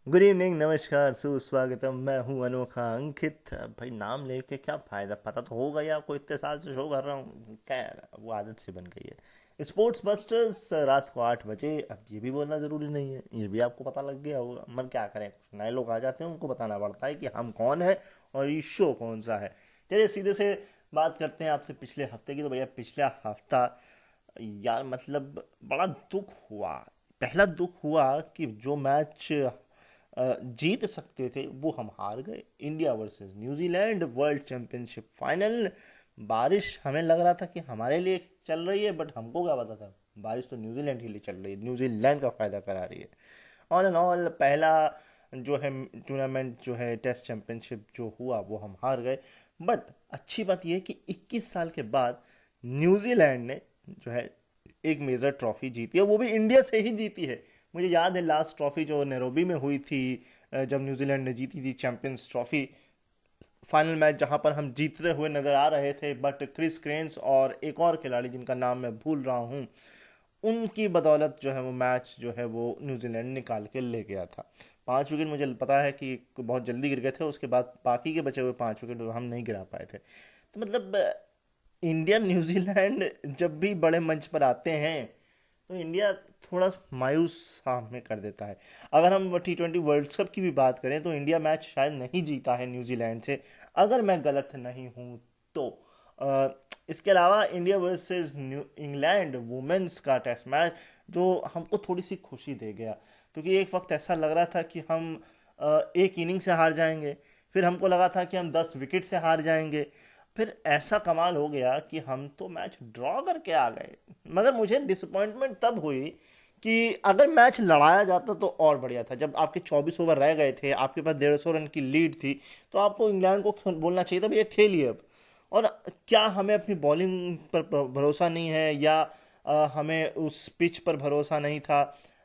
Good evening, नमस्कार, सुस्वागतम। मैं हूं अनोखा अंकित। भाई नाम लेके क्या फ़ायदा, पता तो होगा ही आपको, इतने साल से शो कर रहा हूँ, क्या यार वो आदत सी बन गई है। स्पोर्ट्स बस्टर्स रात को 8 बजे। अब ये भी बोलना ज़रूरी नहीं है, ये भी आपको पता लग गया होगा, मगर क्या करें, कुछ नए लोग आ जाते हैं, उनको बताना पड़ता है कि हम कौन है और ये शो कौन सा है। चलिए सीधे से बात करते हैं आपसे पिछले हफ्ते की। तो भैया पिछला हफ्ता यार मतलब बड़ा दुख हुआ। पहला दुख हुआ कि जो मैच जीत सकते थे वो हम हार गए। India versus New Zealand world championship final. बारिश हमें लग रहा था कि हमारे लिए चल रही है, बट हमको क्या पता था बारिश तो न्यूजीलैंड के लिए चल रही है, न्यूजीलैंड का फ़ायदा करा रही है। ऑल एंड ऑल पहला जो है टूर्नामेंट जो है टेस्ट चैंपियनशिप जो हुआ वो हम हार गए। बट अच्छी बात यह है कि 21 साल के बाद न्यूजीलैंड ने जो है एक मेजर ट्रॉफी जीती है, वो भी इंडिया से ही जीती है। मुझे याद है लास्ट ट्रॉफी जो नैरोबी में हुई थी, जब न्यूजीलैंड ने जीती थी चैंपियंस ट्रॉफी, फाइनल मैच जहां पर हम जीतते हुए नजर आ रहे थे, बट क्रिस क्रेन्स और एक और खिलाड़ी जिनका नाम मैं भूल रहा हूं, उनकी बदौलत जो है वो मैच जो है वो न्यूजीलैंड निकाल के ले गया था। 5 विकेट मुझे पता है कि बहुत जल्दी गिर गए थे, उसके बाद बाकी के बचे हुए 5 विकेट हम नहीं गिरा पाए थे। तो मतलब इंडिया न्यूजीलैंड जब भी बड़े मंच पर आते हैं तो इंडिया थोड़ा मायूस सा हमें कर देता है। अगर हम T20 वर्ल्ड कप की भी बात करें तो इंडिया मैच शायद नहीं जीता है न्यूजीलैंड से, अगर मैं गलत नहीं हूँ तो। अ, इसके अलावा India versus New England women's का टेस्ट मैच जो हमको थोड़ी सी खुशी दे गया, क्योंकि एक वक्त ऐसा लग रहा था कि हम एक इनिंग से हार जाएंगे, फिर हमको लगा था कि हम 10 विकेट से हार जाएंगे, फिर ऐसा कमाल हो गया कि हम तो मैच ड्रॉ करके आ गए। मगर मुझे डिसअपॉइंटमेंट तब हुई कि अगर मैच लड़ाया जाता तो और बढ़िया था। जब आपके 24 ओवर रह गए थे, आपके पास 150 रन की लीड थी, तो आपको इंग्लैंड को बोलना चाहिए था भैया खेलिए अब। और क्या हमें अपनी बॉलिंग पर भरोसा नहीं है, या हमें उस पिच पर भरोसा नहीं था,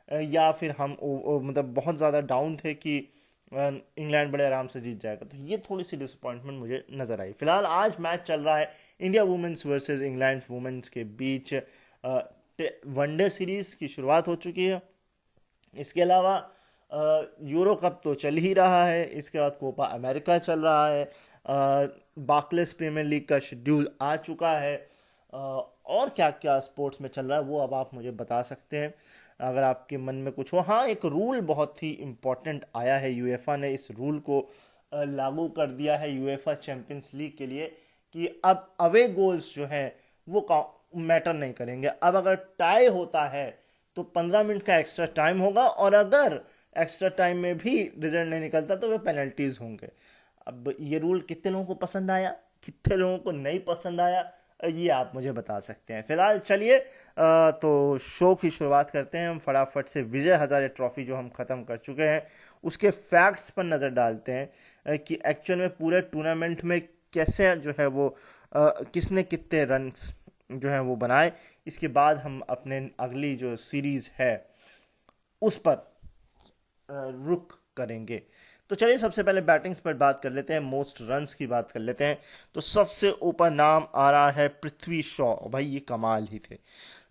या फिर हम मतलब बहुत ज़्यादा डाउन थे कि इंग्लैंड बड़े आराम से जीत जाएगा। तो ये थोड़ी सी डिसअपॉइंटमेंट मुझे नज़र आई। फिलहाल आज मैच चल रहा है India women's versus England women's के बीच। वनडे सीरीज की शुरुआत हो चुकी है। इसके अलावा यूरो कप तो चल ही रहा है, इसके बाद कोपा अमेरिका चल रहा है, बार्कलेस प्रीमियर लीग का शेड्यूल आ चुका है। और क्या क्या स्पोर्ट्स में चल रहा है वो अब आप मुझे बता सकते हैं अगर आपके मन में कुछ हो। हाँ, एक रूल बहुत ही इम्पोर्टेंट आया है, यूएफा ने इस रूल को लागू कर दिया है यूएफा चैंपियंस लीग के लिए, कि अब अवे गोल्स जो हैं वो मैटर नहीं करेंगे। अब अगर टाई होता है तो 15 मिनट का एक्स्ट्रा टाइम होगा, और अगर एक्स्ट्रा टाइम में भी रिजल्ट नहीं निकलता तो वे पेनल्टीज होंगे। अब ये रूल कितने लोगों को पसंद आया, कितने लोगों को नहीं पसंद आया, ये आप मुझे बता सकते हैं। फिलहाल चलिए तो शो की शुरुआत करते हैं हम फटाफट से। विजय हजारे ट्रॉफी जो हम ख़त्म कर चुके हैं उसके फैक्ट्स पर नज़र डालते हैं, कि एक्चुअल में पूरे टूर्नामेंट में कैसे जो है वो किसने कितने रन्स जो है वो बनाए। इसके बाद हम अपने अगली जो सीरीज़ है उस पर रुख करेंगे। तो चलिए सबसे पहले बैटिंग्स पर बात कर लेते हैं, मोस्ट रन्स की बात कर लेते हैं। तो सबसे ऊपर नाम आ रहा है पृथ्वी शॉ। भाई ये कमाल ही थे,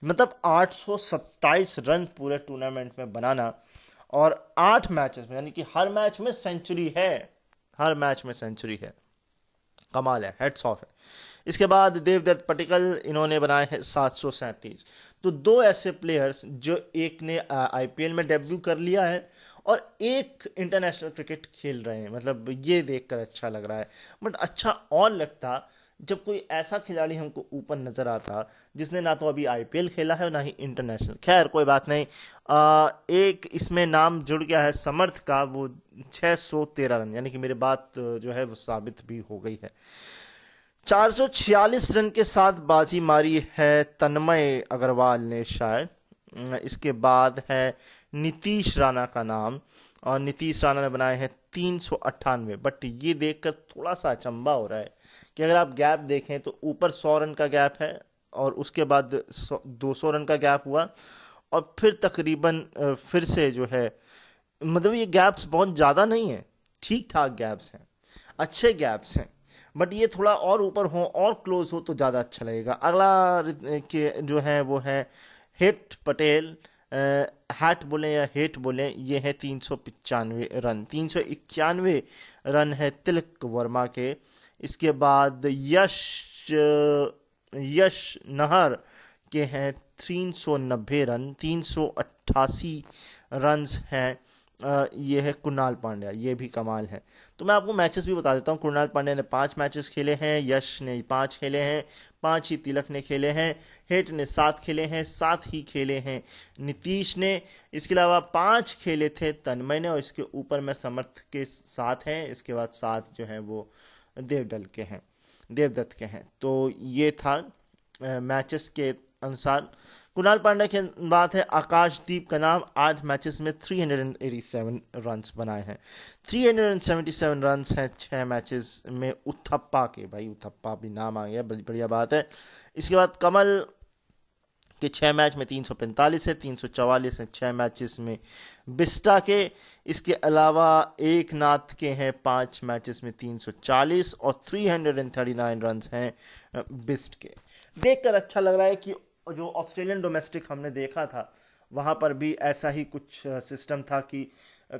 मतलब 827 रन पूरे टूर्नामेंट में बनाना, और 8 मैचेस में, यानी कि हर मैच में सेंचुरी है, हर मैच में सेंचुरी है। कमाल है, हेड्स ऑफ है। इसके बाद देवदत्त पटिकल, इन्होंने बनाए हैं 737। तो दो ऐसे प्लेयर्स जो एक ने आईपीएल में डेब्यू कर लिया है और एक इंटरनेशनल क्रिकेट खेल रहे हैं, मतलब ये देखकर अच्छा लग रहा है। बट अच्छा और लगता जब कोई ऐसा खिलाड़ी हमको ऊपर नजर आता जिसने ना तो अभी आईपीएल खेला है और ना ही इंटरनेशनल। खैर कोई बात नहीं। एक इसमें नाम जुड़ गया है समर्थ का, वो 613 रन, यानी कि मेरी बात जो है वो साबित भी हो गई है। 446 रन के साथ बाजी मारी है तन्मय अग्रवाल ने शायद। इसके बाद है नीतीश राणा का नाम, और नीतीश राणा ने बनाए हैं 398। बट ये देखकर थोड़ा सा अचंभा हो रहा है कि अगर आप गैप देखें तो ऊपर 100 रन का गैप है, और उसके बाद 200 रन का गैप हुआ, और फिर तकरीबन फिर से जो है, मतलब ये गैप्स बहुत ज़्यादा नहीं है, ठीक ठाक गैप्स हैं, अच्छे गैप्स हैं। बट ये थोड़ा और ऊपर हो और क्लोज हो तो ज़्यादा अच्छा लगेगा। अगला के जो है वो है हिट पटेल, हैट बोलें या हेट बोलें, ये है 395 रन। 391 रन है तिलक वर्मा के। इसके बाद यश नहर के हैं 390 रन। 388 रन्स हैं ये है कुणाल पांड्या, ये भी कमाल है। तो मैं आपको मैचेस भी बता देता हूँ। कुणाल पांड्या ने 5 मैचेस खेले हैं, यश ने 5 खेले हैं, 5 ही तिलक ने खेले हैं, हेट ने 7 खेले हैं, 7 ही खेले हैं नीतीश ने। इसके अलावा 5 खेले थे तन्मय ने, और इसके ऊपर में समर्थ के 7 हैं। इसके बाद 7 जो हैं वो देवदत्त के हैं। तो ये था मैचेस के अनुसार। कुणाल पांड्या की बात है, आकाशदीप का नाम 8 मैचेस में 387 रन्स बनाए हैं। 377 रन्स हैं 6 मैचेस में उथप्पा के। भाई उथप्पा भी नाम आ गया, बड़ी बढ़िया बात है। इसके बाद कमल के 6 मैच में 345 है। 344 है 6 मैचेस में बिस्टा के। इसके अलावा एक नाथ के हैं 5 मैचेस में 340 और 339 रन्स हैं बिस्ट के। देखकर अच्छा लग रहा है कि जो ऑस्ट्रेलियन डोमेस्टिक हमने देखा था वहाँ पर भी ऐसा ही कुछ सिस्टम था कि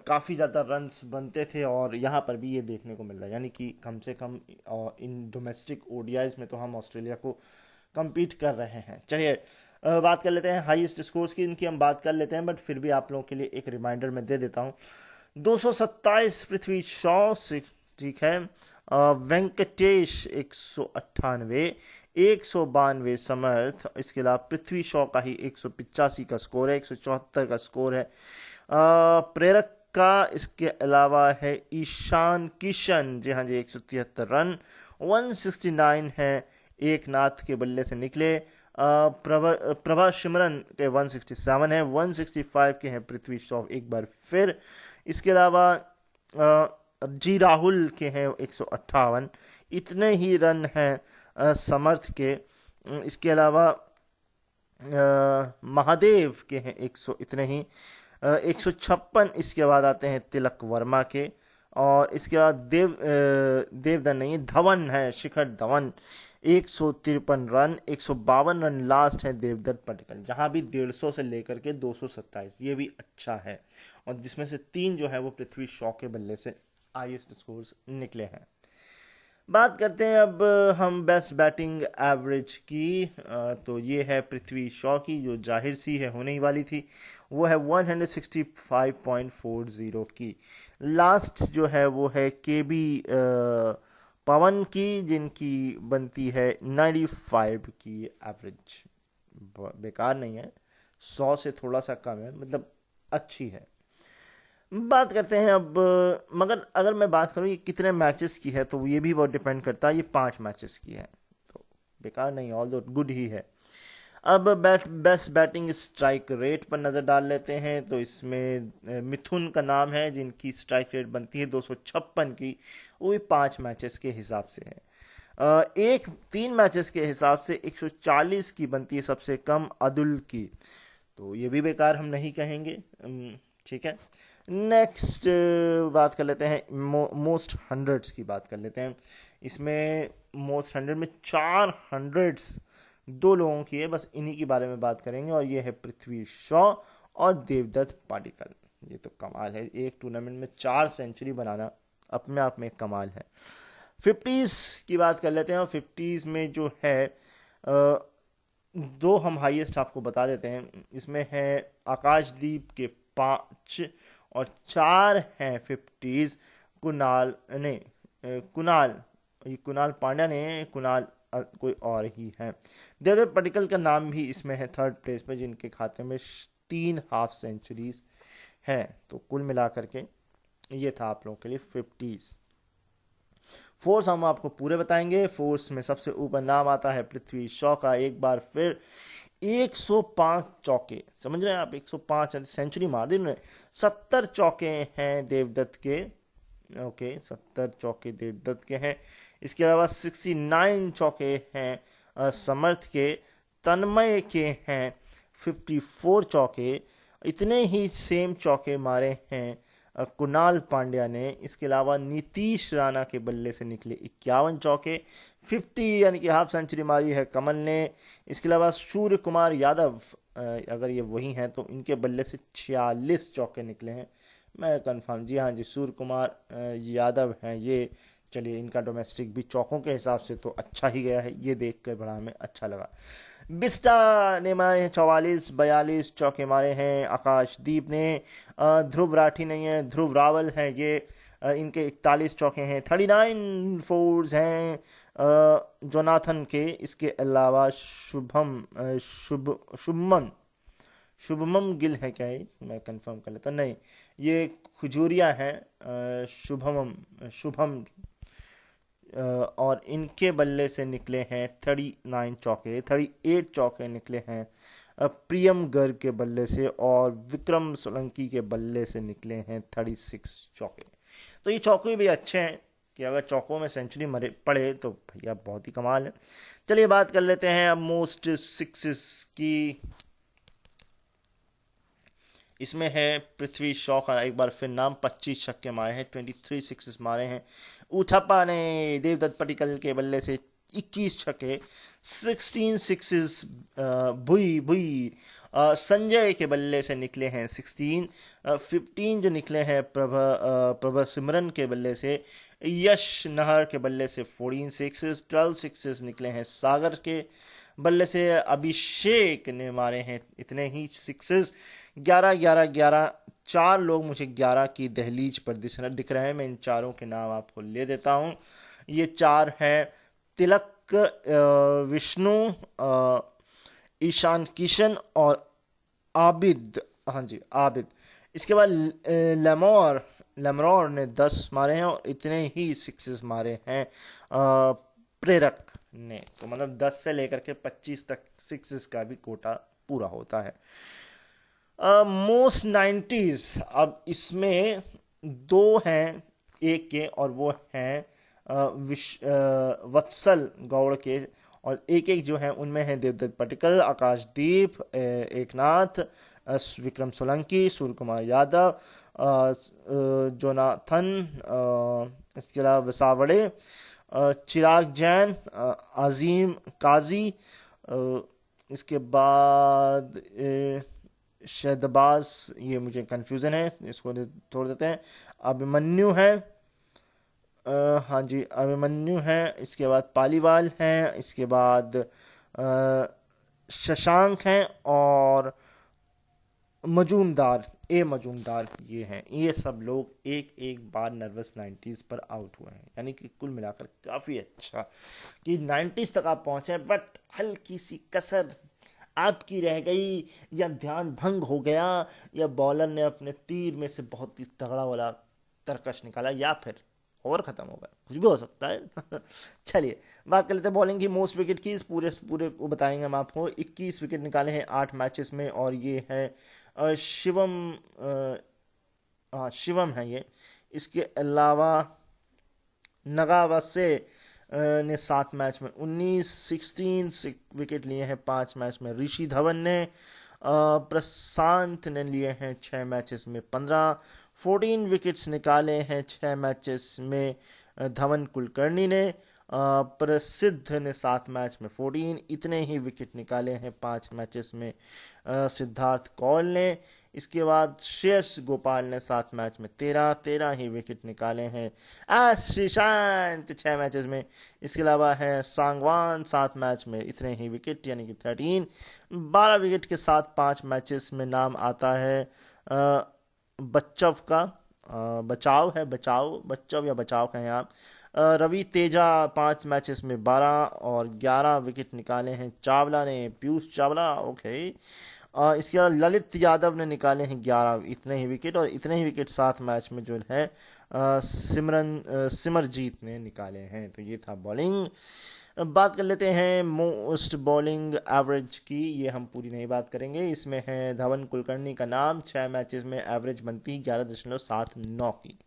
काफ़ी ज़्यादा रन्स बनते थे, और यहाँ पर भी ये देखने को मिल रहा है। यानी कि कम से कम इन डोमेस्टिक ओडीआईज में तो हम ऑस्ट्रेलिया को compete कर रहे हैं। चलिए बात कर लेते हैं हाईएस्ट स्कोर्स की। इनकी हम बात कर लेते हैं, बट फिर भी आप लोगों के लिए एक रिमाइंडर मैं दे देता हूँ। 227 पृथ्वी शॉ, ठीक है। वेंकटेश 198, 192 समर्थ। इसके अलावा पृथ्वी शॉ का ही 185 का स्कोर है, 174 का स्कोर है। प्रेरक का इसके अलावा है ईशान किशन, जी हाँ जी, 173 रन। 169 है एक नाथ के बल्ले से निकले। प्रभा सिमरन के 167 है। 165 के हैं पृथ्वी शॉ एक बार फिर। इसके अलावा जी राहुल के हैं 158। इतने ही रन हैं समर्थ के। इसके अलावा महादेव के हैं 100 इतने ही। 156 इसके बाद आते हैं तिलक वर्मा के। और इसके बाद देवधन नहीं, धवन है, Shikhar Dhawan 153 run. 152 run last है देवदत्त पडिक्कल, जहां भी 150 से लेकर के 227, ये भी अच्छा है। और जिसमें से 3 जो है वो पृथ्वी शॉ के बल्ले से हाईएस्ट स्कोर्स निकले हैं। बात करते हैं अब हम बेस्ट बैटिंग एवरेज की। तो ये है पृथ्वी शॉ की, जो जाहिर सी है होने ही वाली थी। वो है 165.40 की। लास्ट जो है वो है केबी पवन की, जिनकी बनती है 95 की एवरेज। बेकार नहीं है, 100 से थोड़ा सा कम है, मतलब अच्छी है। बात करते हैं अब, मगर अगर मैं बात करूँ ये कितने मैचेस की है, तो ये भी बहुत डिपेंड करता है। ये 5 मैचेस की है, तो बेकार नहीं, ऑल दो गुड ही है। अब बेस्ट बैटिंग स्ट्राइक रेट पर नज़र डाल लेते हैं। तो इसमें मिथुन का नाम है, जिनकी स्ट्राइक रेट बनती है 256 की। वो भी 5 मैचेस के हिसाब से है। 3 मैचेस के हिसाब से 140 की बनती है सबसे कम अदुल की। तो ये भी बेकार हम नहीं कहेंगे, ठीक है। नेक्स्ट बात कर लेते हैं मोस्ट हंड्रेड्स की बात कर लेते हैं। इसमें मोस्ट 100 में 4 हंड्रेड्स 2 लोगों की है, बस इन्हीं के बारे में बात करेंगे। और ये है पृथ्वी शॉ और देवदत्त पडिक्कल। ये तो कमाल है, एक टूर्नामेंट में 4 सेंचुरी बनाना अपने आप में एक कमाल है। 50s की बात कर लेते हैं। और 50s में जो है 2 हम हाईएस्ट आपको बता देते हैं। इसमें है आकाशदीप के 5 और 4 हैं 50s कुणाल पांड्या ने, कुणाल कोई और ही है। देवदत्त पडिक्कल का नाम भी इसमें है 3rd प्लेस पे, जिनके खाते में 3 हाफ सेंचुरीज है। तो कुल मिलाकर के ये था आप लोगों के लिए 50s। फोर्स हम आपको पूरे बताएंगे। फोर्स में सबसे ऊपर नाम आता है पृथ्वी शॉ का, एक बार फिर 105 चौके, समझ रहे हैं आप, 105 सेंचुरी मार दी उन्होंने। 70 चौके हैं देवदत्त के, ओके 70 चौके देवदत्त के हैं। इसके अलावा 69 चौके हैं समर्थ के। तन्मय के हैं 54 चौके। इतने ही सेम चौके मारे हैं कुणाल पांड्या ने। इसके अलावा नीतीश राणा के बल्ले से निकले 51 चौके, 50 यानी कि हाफ सेंचुरी मारी है कमल ने। इसके अलावा सूर्य कुमार यादव, अगर ये वही हैं तो इनके बल्ले से 46 चौके निकले हैं। मैं कंफर्म, जी हाँ जी, सूर्य कुमार यादव हैं ये। चलिए, इनका डोमेस्टिक भी चौकों के हिसाब से तो अच्छा ही गया है, ये देख कर बड़ा हमें अच्छा लगा। बिस्टा ने मारे हैं 44 चौके मारे हैं। आकाशदीप ने, ध्रुव राठी नहीं है, ध्रुव रावल है ये, इनके 41 चौके हैं। 39 फोर्स हैं जोनाथन के। इसके अलावा शुभमन गिल है क्या ये, मैं कंफर्म कर लेता, नहीं ये खुजूरिया हैं, शुभम और इनके बल्ले से निकले हैं 39 चौके। 38 चौके निकले हैं प्रियम गर्ग के बल्ले से, और विक्रम सोलंकी के बल्ले से निकले हैं 36 चौके। तो ये चौके भी अच्छे हैं कि अगर चौकों में सेंचुरी मरे पड़े तो भैया बहुत ही कमाल है। चलिए बात कर लेते हैं अब मोस्ट सिक्सेस की। इसमें है पृथ्वी शॉ का एक बार फिर नाम, 25 छक्के मारे हैं, 23 सिक्सेस मारे हैं। उथप्पा ने देवदत्त पडिक्कल के बल्ले से 21 छक्के, 16 सिक्सेस। भुई भुई संजय के बल्ले से निकले हैं 16, 15 जो निकले हैं प्रभा सिमरन के बल्ले से। यश नहर के बल्ले से 14 सिक्सेस, 12 सिक्सेस निकले हैं सागर के बल्ले से। अभिषेक ने मारे हैं इतने ही सिक्सेस, 11 11 11। 4 लोग मुझे 11 की दहलीज पर दिख रहे हैं, मैं इन चारों के नाम आपको ले देता हूँ। ये 4 हैं तिलक, विष्णु, ईशान किशन और आबिद। हाँ जी, आबिद। इसके बाद लेमरॉर ने 10 मारे हैं और इतने ही सिक्सेस मारे हैं प्रेरक ने। तो मतलब 10 से लेकर के 25 तक सिक्सेस का भी कोटा पूरा होता है। मोस्ट 90s, अब इसमें 2 हैं एक के, और वो हैं वत्सल गौड़ के, और एक एक जो है उनमें है देवदत्त पडिक्कल, आकाशदीप, एकनाथ, विक्रम सोलंकी, सूर्य कुमार यादव, जोनाथन, इसके अलावा वसावड़े, चिराग जैन, अजीम काजी, इसके बाद शहदबाज, ये मुझे कंफ्यूजन है, इसको छोड़ देते हैं। अभिमन्यु है, हाँ जी अभिमन्यु है। इसके बाद पालीवाल हैं, इसके बाद शशांक हैं, और मजूमदार, मजूमदार ये हैं। ये सब लोग एक एक बार नर्वस 90s पर आउट हुए हैं, यानी कि कुल मिलाकर काफ़ी अच्छा कि 90s तक आप पहुँचे, बट हल्की सी कसर आपकी रह गई, या ध्यान भंग हो गया, या बॉलर ने अपने तीर में से बहुत ही तगड़ा वाला तरकश निकाला, या फिर ओवर खत्म हो गया, कुछ भी हो सकता है। चलिए बात कर लेते हैं बॉलिंग की मोस्ट विकेट की। इस पूरे को बताएंगे हम आपको। 21 विकेट निकाले हैं 8 मैचेस में, और ये है शिवम है ये। इसके अलावा नगावसे ने 7 मैच में 16 विकेट लिए हैं 5 मैच में। ऋषि धवन ने, प्रशांत ने लिए हैं 6 मैचेस में 14 विकेट्स निकाले हैं 6 मैचेस में। धवन कुलकर्णी ने, प्रसिद्ध ने 7 मैच में 14, इतने ही विकेट निकाले हैं 5 मैचेस में सिद्धार्थ कौल ने। इसके बाद श्रेयस गोपाल ने 7 मैच में 13 ही विकेट निकाले हैं। श्रीशांत 6 मैचेस में। इसके अलावा है सांगवान 7 मैच में इतने ही विकेट, यानी कि 13। 12 विकेट के साथ 5 मैचेस में नाम आता है बच्चव का, बच्चव या बचाव कहें आप। रवि तेजा 5 मैचेस में 12 और 11 विकेट निकाले हैं चावला ने, पीयूष चावला, ओके। इसके अलावा ललित यादव ने निकाले हैं 11, इतने ही विकेट, और इतने ही विकेट 7 मैच में जो है सिमरजीत ने निकाले हैं। तो ये था बॉलिंग। बात कर लेते हैं मोस्ट बॉलिंग एवरेज की। ये हम पूरी नहीं बात करेंगे, इसमें है धवन कुलकर्णी का नाम। 6 मैचेस में एवरेज बनती 11.79 की।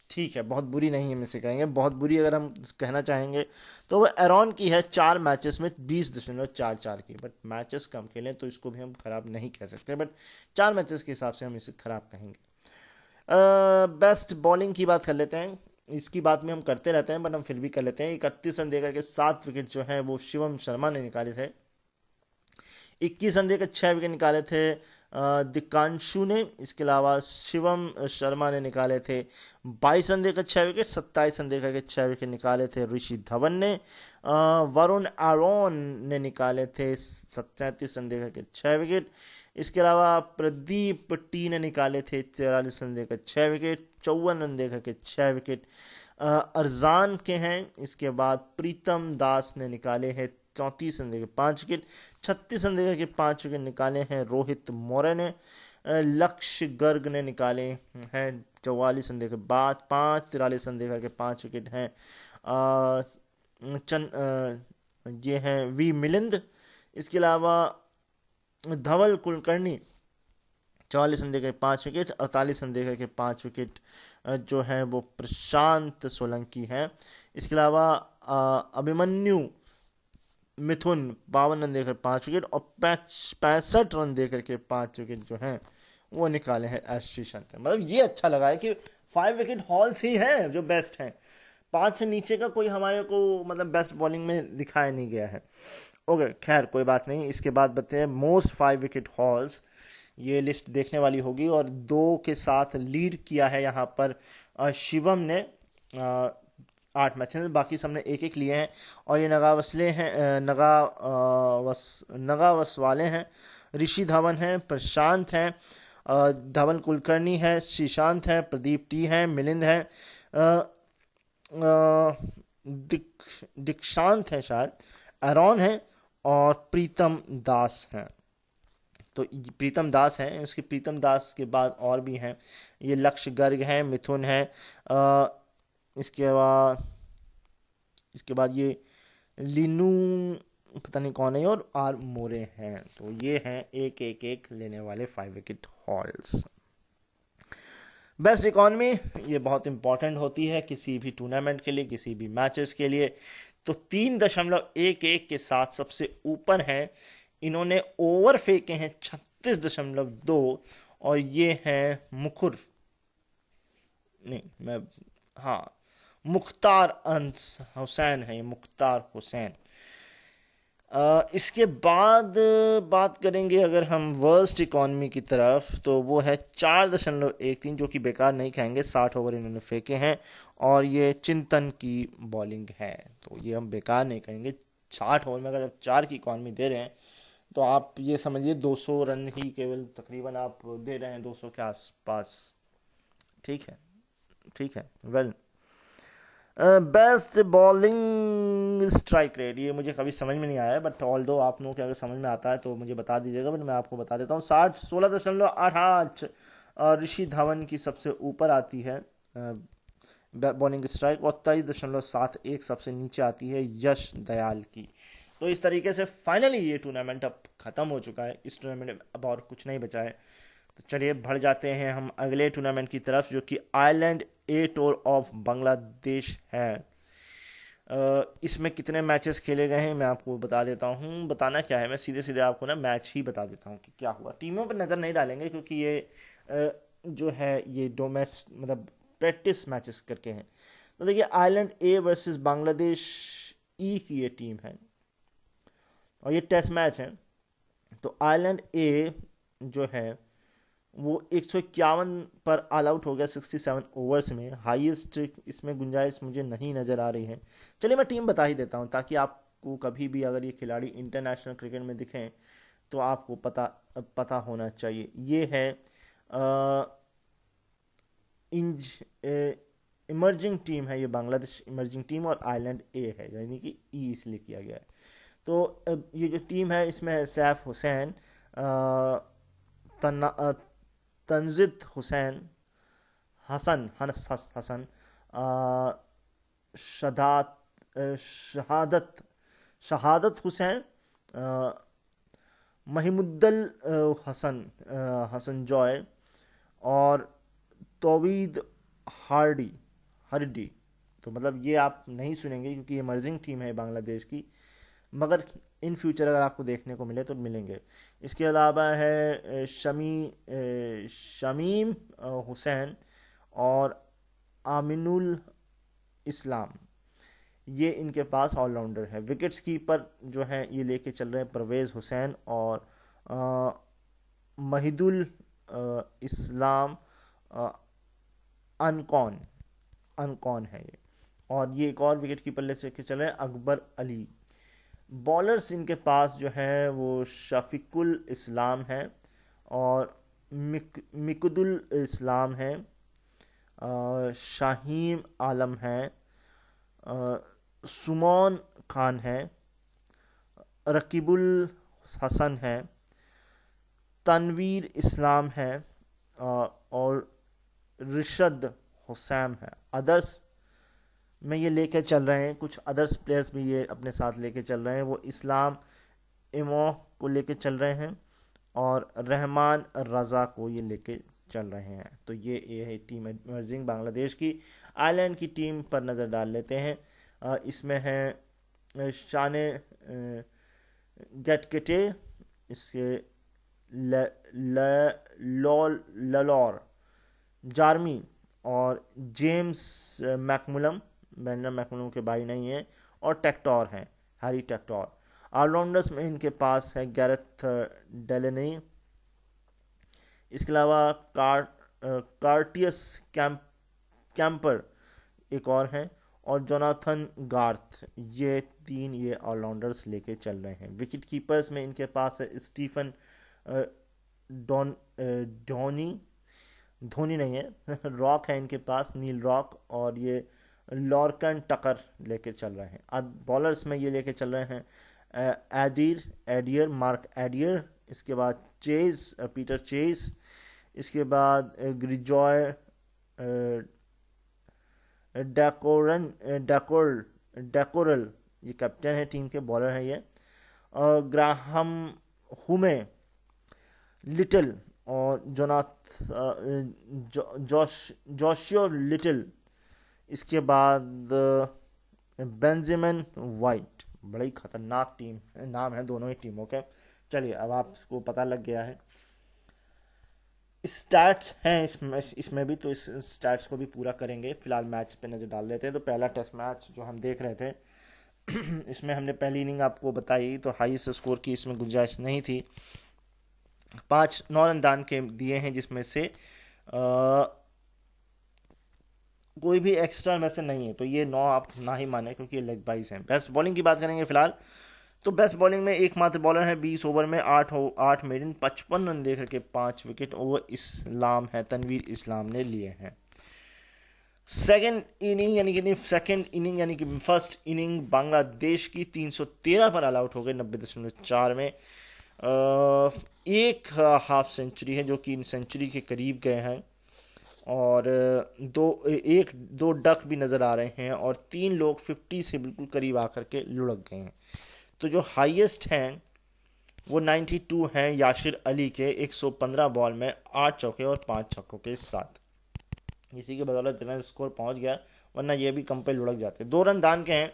ठीक है, बहुत बुरी नहीं है, इसे कहेंगे बहुत बुरी अगर हम कहना चाहेंगे तो वो एरॉन की है 4 मैचेस में 20.44 की। बट मैचेस कम खेलें तो इसको भी हम ख़राब नहीं कह सकते, बट 4 मैचेस के हिसाब से हम इसे ख़राब कहेंगे। बेस्ट बॉलिंग की बात कर लेते हैं। इसकी बात में हम करते रहते हैं बट हम फिर भी कर लेते हैं। 31 रन देकर के 7 विकेट जो हैं वो शिवम शर्मा ने निकाले थे। 21 रन देकर 6 विकेट निकाले थे दिकांशु ने। इसके अलावा शिवम शर्मा ने निकाले थे 22 रन देकर 6 विकेट। 27 रन देकर के 6 विकेट निकाले थे ऋषि धवन ने। वरुण आरोन ने निकाले थे 37 रन देकर के 6 विकेट। इसके अलावा प्रदीप टी ने निकाले थे 44 रन देकर 6 विकेट। 54 रन देकर के 6 विकेट अरजान के हैं। इसके बाद प्रीतम दास ने निकाले हैं 34 रन देकर 5 विकेट। 36 रन देकर के 5 विकेट निकाले हैं रोहित मौर्य ने। लक्ष्य गर्ग ने निकाले हैं 44 रन देकर 5। 43 रन देकर के 5 विकेट हैं ये हैं वी मिलिंद। इसके अलावा धवल कुलकर्णी 44 रन देकर 5 विकेट। 48 रन देकर के 5 विकेट जो है वो प्रशांत सोलंकी हैं। इसके अलावा अभिमन्यु मिथुन 52 रन देकर 5 विकेट और 65 रन देकर के 5 विकेट जो हैं वो निकाले हैं एस श्रीशांत। मतलब ये अच्छा लगा है कि 5 विकेट हॉल्स ही हैं जो बेस्ट हैं। 5 से नीचे का कोई हमारे को मतलब बेस्ट बॉलिंग में दिखाया नहीं गया है। ओके खैर कोई बात नहीं। इसके बाद बताते मोस्ट 5 विकेट हॉल्स। ये लिस्ट देखने वाली होगी और 2 के साथ लीड किया है यहाँ पर शिवम ने 8 मैच में। बाकी सबने एक एक लिए हैं और ये नगावसले हैं नगावस वाले हैं। ऋषि धवन हैं, प्रशांत हैं, धवल कुलकर्णी है, श्रीशांत है, प्रदीप टी है, मिलिंद है, दीक्षांत है शायद, एरॉन है और प्रीतम दास हैं। तो प्रीतम दास हैं। उसके प्रीतम दास के बाद और भी हैं। ये लक्ष्य गर्ग हैं, मिथुन है, इसके बाद ये लीनू पता नहीं कौन है और आर मोरे हैं। तो ये हैं एक एक एक लेने वाले 5 विकेट हॉल्स। बेस्ट इकॉनमी ये बहुत इंपॉर्टेंट होती है किसी भी टूर्नामेंट के लिए, किसी भी मैचेस के लिए। तो 3.11 के साथ सबसे ऊपर है। इन्होंने ओवर फेंके हैं 36.2 और ये हैं मुखर नहीं मैं हाँ मुख्तार अंस हुसैन है। ये मुख्तार हुसैन। इसके बाद बात करेंगे अगर हम वर्स्ट इकॉनमी की तरफ तो वो है 4.13 जो कि बेकार नहीं कहेंगे। 60 ओवर इन्होंने फेंके हैं और ये चिंतन की बॉलिंग है। तो ये हम बेकार नहीं कहेंगे। 60 ओवर में अगर आप 4 की इकॉनमी दे रहे हैं तो आप ये समझिए 200 रन ही केवल तकरीबन आप दे रहे हैं, 200 के आसपास। ठीक है, ठीक है, well. Best bowling strike rate ये मुझे कभी समझ में नहीं आया बट ऑल दो आप लोगों के अगर समझ में आता है तो मुझे बता दीजिएगा। बट मैं आपको बता देता हूँ 16.88 ऋषि धवन की सबसे ऊपर आती है बॉलिंग स्ट्राइक और 23.71 सबसे नीचे आती है यश दयाल की। तो इस तरीके से फाइनली ये टूर्नामेंट अब ख़त्म हो चुका है। इस टूर्नामेंट में अब और कुछ नहीं बचा है। तो चलिए बढ़ जाते हैं हम अगले टूर्नामेंट की तरफ जो कि island A tour of Bangladesh है। इसमें कितने मैचेस खेले गए हैं मैं आपको बता देता हूँ। बताना क्या है, मैं सीधे सीधे आपको ना मैच ही बता देता हूँ कि क्या हुआ। टीमों पर नज़र नहीं डालेंगे क्योंकि ये जो है ये डोमेस्ट मतलब प्रैक्टिस मैचेस करके हैं। तो देखिए आइलैंड ए वर्सेस बांग्लादेश ई की ये टीम है और ये टेस्ट मैच है। तो आइलैंड ए जो है वो 151 पर ऑल आउट हो गया 67 ओवर्स में। हाईएस्ट इसमें गुंजाइश मुझे नहीं नज़र आ रही है। चलिए मैं टीम बता ही देता हूँ ताकि आपको कभी भी अगर ये खिलाड़ी इंटरनेशनल क्रिकेट में दिखें तो आपको पता होना चाहिए। ये है इमर्जिंग टीम है, ये बांग्लादेश इमर्जिंग टीम और आइलैंड ए है यानी कि ई इसलिए किया गया है। तो ये जो टीम है इसमें सैफ हुसैन, तंजिद हुसैन, हसन, शहादत हुसैन, महिमुद्दल हसन जॉय और तौवीद हरडी। तो मतलब ये आप नहीं सुनेंगे क्योंकि ये इमर्जिंग टीम है बांग्लादेश की, मगर इन फ्यूचर अगर आपको देखने को मिले तो मिलेंगे। इसके अलावा है शमीम हुसैन, और आमिनुल इस्लाम, ये इनके पास ऑलराउंडर है। विकेट्स कीपर जो हैं ये लेके चल रहे हैं परवेज़ हुसैन और महिदुल इस्लाम अ, अनकॉन अनकॉन है ये। और ये एक और विकेट कीपर लेके चल रहे हैं अकबर अली। बॉलर्स इनके पास जो हैं वो शफीकुल इस्लाम है और मिकुदुल इस्लाम है, शाहीम आलम है, सुमन खान है, रकीबुल हसन है, तनवीर इस्लाम है, और रिशद हुसैम है। अदर्स में ये लेके चल रहे हैं, कुछ अदर्स प्लेयर्स भी ये अपने साथ लेके चल रहे हैं। वो इस्लाम इमो को लेके चल रहे हैं और रहमान रज़ा को ये लेके चल रहे हैं। तो ये है टीम इमर्जिंग बांग्लादेश की। आयरलैंड की टीम पर नज़र डाल लेते हैं। इसमें हैं शाने गेटकेटे, इसके ल, ललौर जार्मी और जेम्स मैकमुलम, बैनर मैकमुलम के भाई नहीं हैं, और टेक्टोर हैं, हैरी टेक्टोर। ऑलराउंडर्स में इनके पास है गैरेथ डेलेनी, इसके अलावा कार्टियस कैंपर एक और हैं, और जोनाथन गार्थ। ये तीन ये ऑलराउंडर्स लेके चल रहे हैं। विकेट कीपर्स में इनके पास है स्टीफन धोनी धोनी नहीं है रॉक है इनके पास, नील रॉक, और ये लॉर्कन टकर लेके चल रहे हैं। बॉलर्स में ये लेके चल रहे हैं एडियर मार्क एडियर, इसके बाद पीटर चेज, इसके बाद ग्रिजॉय डैकोरन डैकोरल, ये कैप्टन है टीम के, बॉलर है ये। ग्राहम हुमे, लिटिल और जोशियो लिटिल, इसके बाद बेंजामिन वाइट। बड़ी खतरनाक टीम नाम है दोनों ही टीमों के। चलिए अब आपको पता लग गया है। स्टैट्स हैं इसमें भी, तो इस स्टैट्स को भी पूरा करेंगे। फिलहाल मैच पे नज़र डाल लेते हैं। तो पहला टेस्ट मैच जो हम देख रहे थे इसमें हमने पहली इनिंग आपको बताई, तो हाईएस्ट स्कोर की इसमें गुंजाइश नहीं थी। 9 रन दान के दिए हैं, जिसमें से कोई भी एक्स्ट्रा में से नहीं है, तो ये 9 आप ना ही माने क्योंकि ये लेग बाइज हैं। बेस्ट बॉलिंग की बात करेंगे फिलहाल, तो बेस्ट बॉलिंग में एकमात्र बॉलर है 20 ओवर में 8 मेडन 55 रन देकर के 5 विकेट, ओवर इस्लाम है, तनवीर इस्लाम ने लिए हैं। सेकंड इनिंग यानी कि फर्स्ट इनिंग बांग्लादेश की 313 पर ऑल आउट हो गए 90.4 में। एक हाफ सेंचुरी है जो कि इन सेंचुरी के करीब गए हैं, और दो डक भी नज़र आ रहे हैं, और 3 लोग 50 से बिल्कुल करीब आकर के लुढ़क गए हैं। तो जो हाईएस्ट हैं वो 92 हैं याशिर अली के 115 बॉल में 8 चौके और 5 छक्कों के साथ। इसी के बदौलत इतना स्कोर पहुंच गया, वरना ये भी कम पे लुढ़क जाते। 2 रन दान के हैं,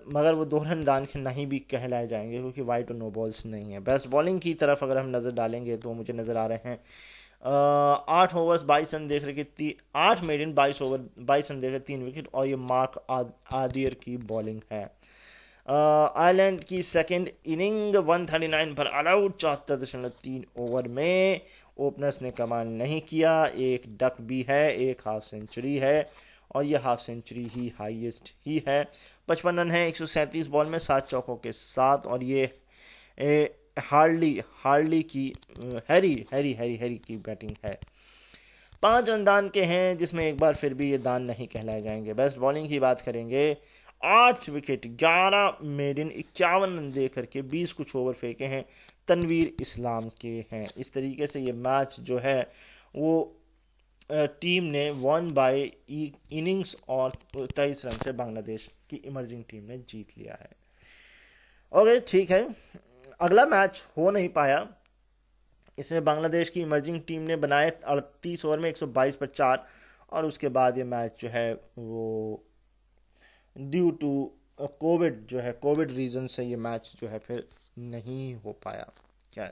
मगर वो 2 रन दान के नहीं भी कहलाए जाएंगे क्योंकि वाइट और नो बॉल्स नहीं है। बेस्ट बॉलिंग की तरफ अगर हम नज़र डालेंगे तो मुझे नज़र आ रहे हैं 8 ओवर्स 22 रन देख रहे 8 मेडन 22 रन देख रहे 3 विकेट, और ये मार्क आदियर की बॉलिंग है। आयरलैंड की सेकंड इनिंग 139 पर ऑल आउट 74.3 ओवर में। ओपनर्स ने कमाल नहीं किया, एक डक भी है, एक हाफ सेंचुरी है, और ये हाफ सेंचुरी ही हाईएस्ट ही है। 55 रन है 137 बॉल में 7 चौकों के साथ, और ये हार्ली की हैरी की बैटिंग है। 5 रन दान के हैं, जिसमें एक बार फिर भी ये दान नहीं कहलाए जाएंगे। बेस्ट बॉलिंग की बात करेंगे, 8 विकेट 11 मेडन 51 रन दे करके 20 कुछ ओवर फेंके हैं, तनवीर इस्लाम के हैं। इस तरीके से ये मैच जो है वो टीम ने 1 बाय इनिंग्स और 23 रन से बांग्लादेश की इमर्जिंग टीम ने जीत लिया है। ओके ठीक है, अगला मैच हो नहीं पाया। इसमें बांग्लादेश की इमर्जिंग टीम ने बनाए 38 ओवर में 122 पर 4, और उसके बाद ये मैच जो है वो ड्यू टू कोविड रीज़न से ये मैच जो है फिर नहीं हो पाया। क्या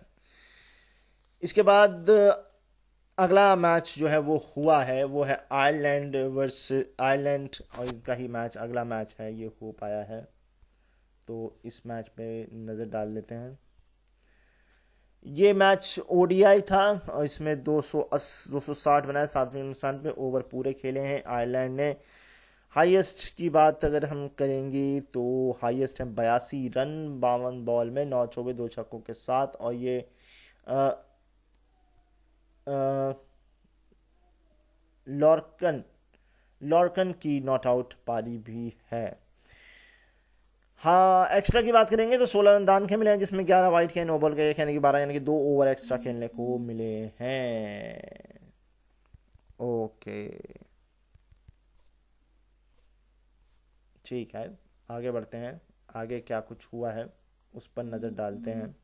इसके बाद अगला मैच जो है वो हुआ है, वो है आयरलैंड वर्सेस आयरलैंड, और इसका ही मैच अगला मैच है ये हो पाया है। तो इस मैच पे नज़र डाल लेते हैं। ये मैच ओडीआई था और इसमें 260 बनाए, 7वें नुकसान पे ओवर पूरे खेले हैं आयरलैंड ने। हाईएस्ट की बात अगर हम करेंगे तो हाईएस्ट है 82 रन 52 बॉल में, 9 चौके 2 छक्कों के साथ। और ये अ, अ, लॉर्कन लॉर्कन की नॉट आउट पारी भी है। हाँ, एक्स्ट्रा की बात करेंगे तो 16 रन दान के मिले हैं, जिसमें 11 वाइट के, 9 बॉल के, यानी कि 12, यानी कि 2 ओवर एक्स्ट्रा खेलने को मिले हैं। ओके, ठीक है, आगे बढ़ते हैं। आगे क्या कुछ हुआ है उस पर नज़र डालते हैं।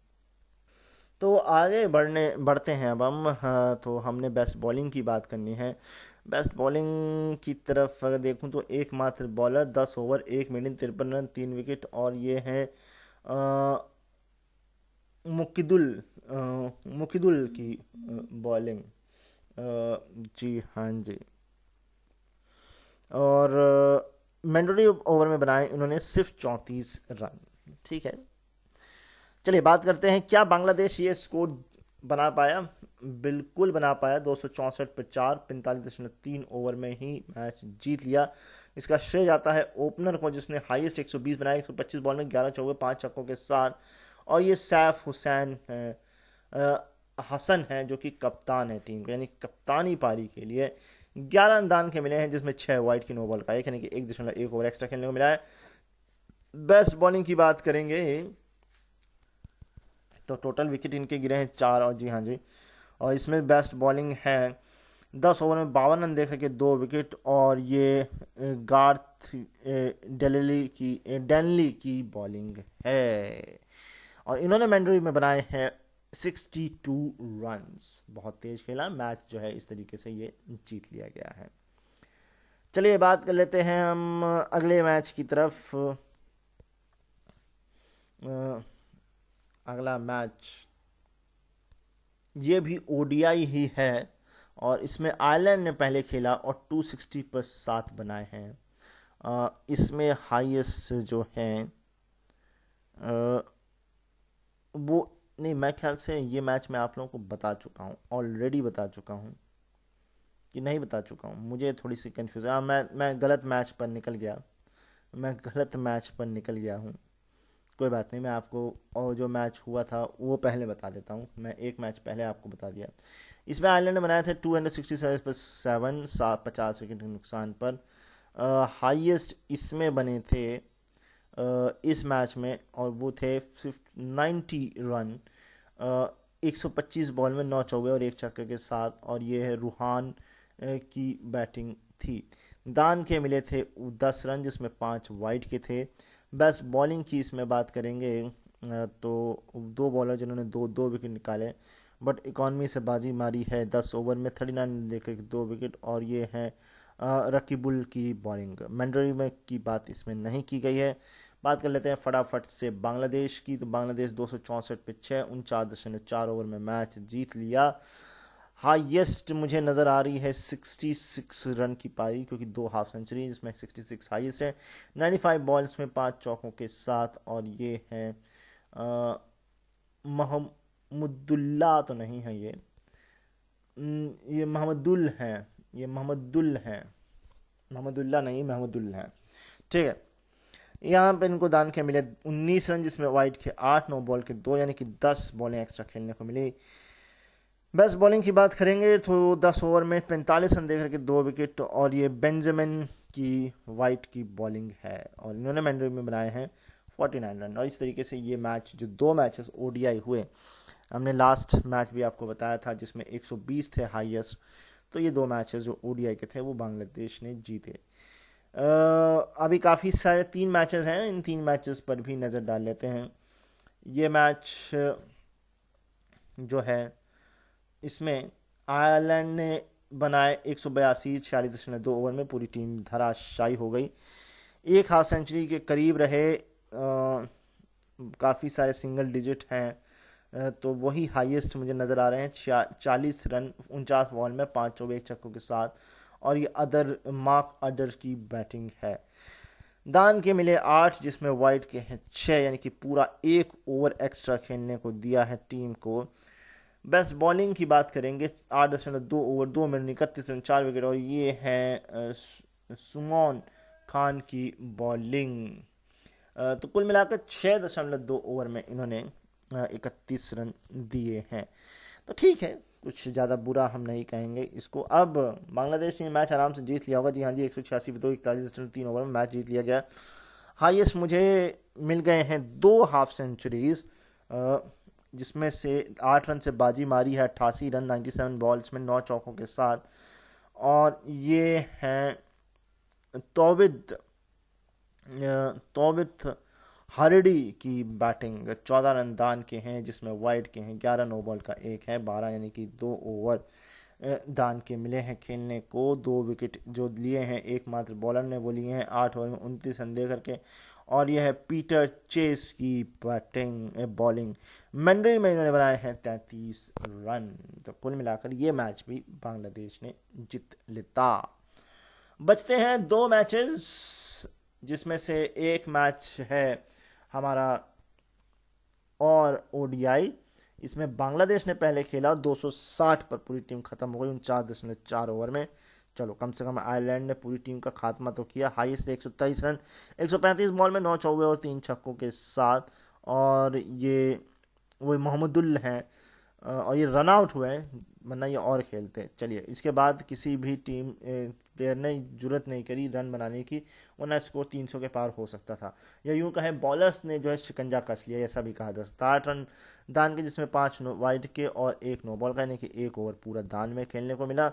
तो आगे बढ़ते हैं अब हम। हाँ, तो हमने बेस्ट बॉलिंग की बात करनी है। बेस्ट बॉलिंग की तरफ अगर देखूं तो एकमात्र bowler, 10 over 1 minute 53 run 3 wicket, और ये है मुकिदुल मुकिदुल की बॉलिंग। जी हाँ जी। और मैंडेटरी ओवर में बनाए उन्होंने सिर्फ 34 रन। ठीक है, चलिए बात करते हैं, क्या बांग्लादेश ये स्कोर बना पाया? बिल्कुल बना पाया। 264 पर 4, 45.3 ओवर में ही मैच जीत लिया। इसका श्रेय जाता है ओपनर को, जिसने हाईएस्ट 120 बनाए 125 बॉल में, 11 चौके 5 छक्कों के साथ। और ये सैफ हुसैन हसन है, जो कि कप्तान है टीम का, यानी कप्तानी पारी के लिए 11 अंदान के मिले हैं, जिसमें 6 वाइट की, 9 बॉल का एक, यानी कि 1.1 ओवर एक्स्ट्रा खेलने को मिला है। बेस्ट बॉलिंग की बात करेंगे तो टोटल विकेट इनके गिरे हैं 4, और जी हाँ जी, और इसमें बेस्ट बॉलिंग है 10 ओवर में 52 रन दे करके 2 विकेट, और ये गार्थ डेनली की बॉलिंग है। और इन्होंने मैंड्री में बनाए हैं 62 रन्स। बहुत तेज खेला मैच जो है, इस तरीके से ये जीत लिया गया है। चलिए बात कर लेते हैं हम अगले मैच की तरफ। अगला मैच ये भी ओडीआई ही है, और इसमें आयरलैंड ने पहले खेला और 260 पर 7 बनाए हैं। इसमें हाईएस्ट जो हैं वो, नहीं, मैं ख्याल से ये मैच मैं आप लोगों को बता चुका हूँ, ऑलरेडी बता चुका हूँ कि नहीं बता चुका हूँ, मुझे थोड़ी सी कन्फ्यूज़न। मैं गलत मैच पर निकल गया, मैं गलत मैच पर निकल गया हूँ। कोई बात नहीं, मैं आपको और जो मैच हुआ था वो पहले बता देता हूँ। मैं एक मैच पहले आपको बता दिया। इसमें आयरलैंड ने बनाए थे 267 पर 7, 50 विकेट के नुकसान पर। हाईएस्ट इसमें बने थे इस मैच में, और वो थे 90 रन 125 बॉल में, 9 चौके और 1 छक्के के साथ। और ये है रूहान की बैटिंग थी। दान के मिले थे 10 रन, जिसमें 5 वाइड के थे। बेस्ट बॉलिंग की इसमें बात करेंगे तो 2 बॉलर जिन्होंने 2 विकेट निकाले, बट इकॉनमी से बाजी मारी है 10 ओवर में 39 लेकर 2 विकेट, और ये है रकीबुल की बॉलिंग। मैंडरी में की बात इसमें नहीं की गई है। बात कर लेते हैं फटाफट से बांग्लादेश की। तो बांग्लादेश 264 पे 6, 49.4 ओवर में मैच जीत लिया। हाईएस्ट मुझे नज़र आ रही है 66 रन की पारी, क्योंकि 2 हाफ सेंचुरी, जिसमें 66 हाईएस्ट है। 95 बॉल्स में 5 चौकों के साथ। और ये है महमुदुल्ला तो नहीं है ये महमदुल हैं, ये महमदुल हैं, महमदुल्ला नहीं, महमदुल हैं। ठीक है, यहाँ पे इनको दान के मिले 19 रन, जिसमें वाइट के 8, 9 बॉल के 2, यानी कि 10 बॉलें एक्स्ट्रा खेलने को मिली। बेस्ट बॉलिंग की बात करेंगे तो 10 ओवर में 45 रन देकर के 2 विकेट, और ये बेंजामिन की वाइट की बॉलिंग है, और इन्होंने मैंड्री में बनाए हैं 49 रन। और इस तरीके से ये मैच, जो 2 मैचेस ओडीआई हुए, हमने लास्ट मैच भी आपको बताया था जिसमें 120 थे हाईएस्ट, तो ये 2 मैचेस जो ओडीआई के थे वो बांग्लादेश ने जीते। अभी काफ़ी सारे 3 मैचेस हैं, इन 3 मैचेस पर भी नज़र डाल लेते हैं। ये मैच जो है, इसमें आयरलैंड ने बनाए 182 46.2 ओवर में, पूरी टीम धराशायी हो गई। एक हाफ सेंचुरी के करीब रहे, काफ़ी सारे सिंगल डिजिट हैं तो वही हाईएस्ट मुझे नज़र आ रहे हैं। 40 रन 49 बॉल में 5 चौके 1 छक्कों के साथ। और ये अदर मार्क अडर की बैटिंग है। दान के मिले 8, जिसमें वाइट के हैं 6, यानी कि पूरा 1 ओवर एक्स्ट्रा खेलने को दिया है टीम को। बेस्ट बॉलिंग की बात करेंगे, 8.2 ओवर 2 मिनट 31 रन 4 विकेट, और ये हैं सुमोन खान की बॉलिंग। तो कुल मिलाकर 6.2 ओवर में इन्होंने 31 रन दिए हैं। तो ठीक है, कुछ ज़्यादा बुरा हम नहीं कहेंगे इसको। अब बांग्लादेश ने मैच आराम से जीत लिया होगा। जी हाँ जी, 186 पे 241.3 ओवर में मैच जीत लिया गया। हाईएस्ट मुझे मिल गए हैं 2 हाफ सेंचुरीज, जिसमें से 8 रन से बाजी मारी है 88 रन 97 बॉल्स में 9 चौकों के साथ। और ये हैं तौबित हरडी की बैटिंग। 14 रन दान के हैं, जिसमें वाइट के हैं 11, नो बॉल का 1 है 12, यानी कि 2 ओवर दान के मिले हैं खेलने को। 2 विकेट जो लिए हैं एकमात्र बॉलर ने वो लिए हैं 8 ओवर में 29 रन दे करके। और यह है पीटर चेस की बॉलिंग। मैंड्री में इन्होंने बनाए हैं 33 रन। तो कुल मिलाकर ये मैच भी बांग्लादेश ने जीत लेता। बचते हैं 2 मैचेस, जिसमें से एक मैच है हमारा और ओडीआई। इसमें बांग्लादेश ने पहले खेला 260 पर पूरी टीम खत्म हो गई 49.4 ओवर में। चलो, कम से कम आयरलैंड ने पूरी टीम का खात्मा तो किया। हाईएस्ट 123 रन 135 बॉल में 9 चौके और 3 छक्कों के साथ। और ये वो मोहम्मदुल हैं, और ये रन आउट हुए हैं, वरना ये और खेलते। चलिए, इसके बाद किसी भी टीम प्लेयर ने जरूरत नहीं करी रन बनाने की, वरना स्कोर 300 के पार हो सकता था। या यूँ कहें बॉलर्स ने जो है शिकंजा कस लिया, ऐसा भी कहा जा सकता। 8 रन दान के, जिसमें 5 वाइड के और 1 नो बॉल का, यानी कि 1 ओवर पूरा दान में खेलने को मिला।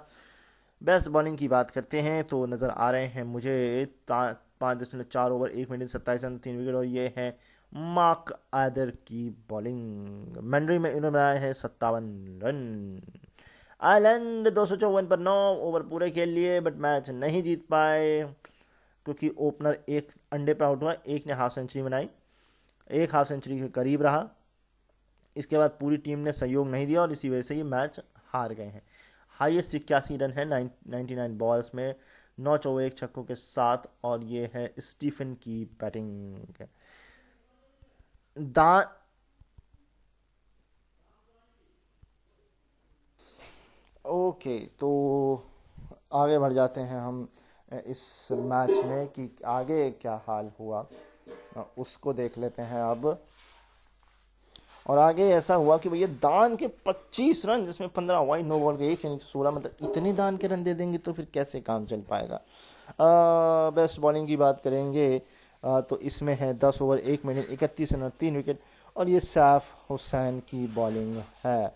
बेस्ट बॉलिंग की बात करते हैं तो नज़र आ रहे हैं मुझे 5.4 ओवर 1 मिनट 27 रन 3 विकेट, और ये है मार्क आदर की बॉलिंग। मैंड्री में इन्होंने बनाए हैं 57 रन। आयरलैंड 254 पर 9 ओवर पूरे खेल लिए, बट मैच नहीं जीत पाए, क्योंकि ओपनर एक अंडे पर आउट हुआ, एक ने हाफ सेंचुरी बनाई, एक हाफ सेंचुरी के करीब रहा। इसके बाद पूरी टीम ने सहयोग नहीं दिया, और इसी वजह से ये मैच हार गए हैं। हाईएस्ट 81 रन है 99 बॉल्स में 9 चौके 1 छक्कों के साथ। और ये है स्टीफन की बैटिंग। दा ओके, तो आगे बढ़ जाते हैं हम इस मैच में कि आगे क्या हाल हुआ, उसको देख लेते हैं अब। और आगे ऐसा हुआ कि भैया दान के 25 रन, जिसमें 15 वाइड नो बॉल के 1, यानी 16, मतलब इतने दान के रन दे देंगे तो फिर कैसे काम चल पाएगा। बेस्ट बॉलिंग की बात करेंगे तो इसमें है 10 ओवर 1 मिनट 31 रन 3 विकेट, और ये सैफ हुसैन की बॉलिंग है।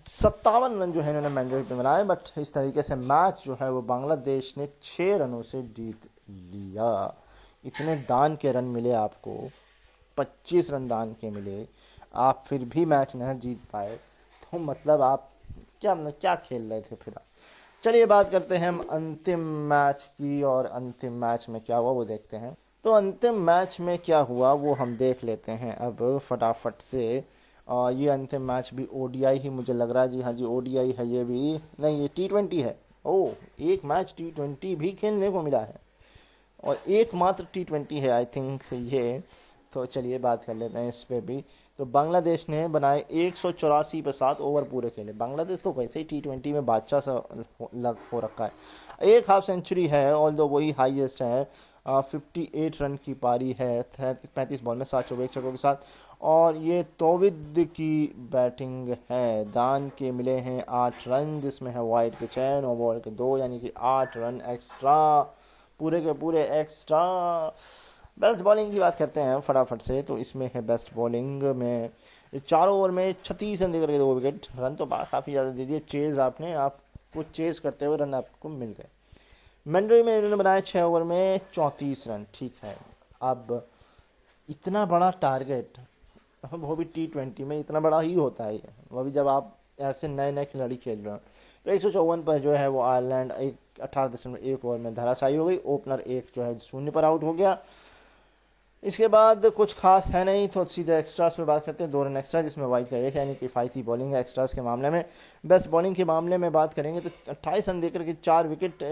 57 रन जो है इन्होंने मैंडेट पे बनाए, बट इस तरीके से मैच जो है वो बांग्लादेश ने 6 रनों से जीत लिया। इतने दान के रन मिले आपको, 25 रन दान के मिले, आप फिर भी मैच नहीं जीत पाए, तो मतलब आप क्या खेल रहे थे फिर आप। चलिए, बात करते हैं हम अंतिम मैच की, और अंतिम मैच में क्या हुआ वो देखते हैं। तो अंतिम मैच में क्या हुआ वो हम देख लेते हैं अब फटाफट से। ये अंतिम मैच भी ओडीआई ही मुझे लग रहा है। जी हाँ जी, ओडीआई है ये भी, नहीं ये T20 है। ओह, एक मैच T20 भी खेलने को मिला है, और एकमात्र T20 है आई थिंक ये। तो चलिए बात कर लेते हैं इस पे भी। तो बांग्लादेश ने बनाए 184 पे 7 ओवर पूरे खेले। बांग्लादेश तो वैसे ही T20 में बादशाह सा हो रखा है। एक हाफ सेंचुरी है, ऑल दो वही हाईएस्ट है। 58 रन की पारी है 35 बॉल में 7 चौके 1 छक्कों के साथ। और ये तौविद की बैटिंग है। दान के मिले हैं 8 रन, जिसमें है वाइड के 6, नो बॉल के 2, यानी कि 8 रन एक्स्ट्रा, पूरे के पूरे एक्स्ट्रा। बेस्ट बॉलिंग की बात करते हैं फटाफट से। तो इसमें है बेस्ट बॉलिंग में 4 ओवर में 36 रन देकर 2 विकेट। रन तो काफ़ी ज़्यादा दे दिए, चेज आपको चेज करते हुए रन आपको मिल गए। मैंड्री में इन्होंने बनाए 6 ओवर में 34 रन। ठीक है, अब इतना बड़ा टारगेट, वो भी T20 में इतना बड़ा ही होता है, वो भी जब आप ऐसे नए नए खिलाड़ी खेल रहे हो। तो 154 पर जो है वो आयरलैंड 18.1 ओवर में धराशायी हो गई। ओपनर एक जो है 0 पर आउट हो गया। इसके बाद कुछ खास है नहीं, तो सीधे एक्स्ट्रास पे बात करते हैं। 2 रन एक्स्ट्रा जिसमें वाइड का एक है, यानी किफ़ायती बॉलिंग है एक्स्ट्रास के मामले में। बेस्ट बॉलिंग के मामले में बात करेंगे तो 28 रन देकर के 4 विकेट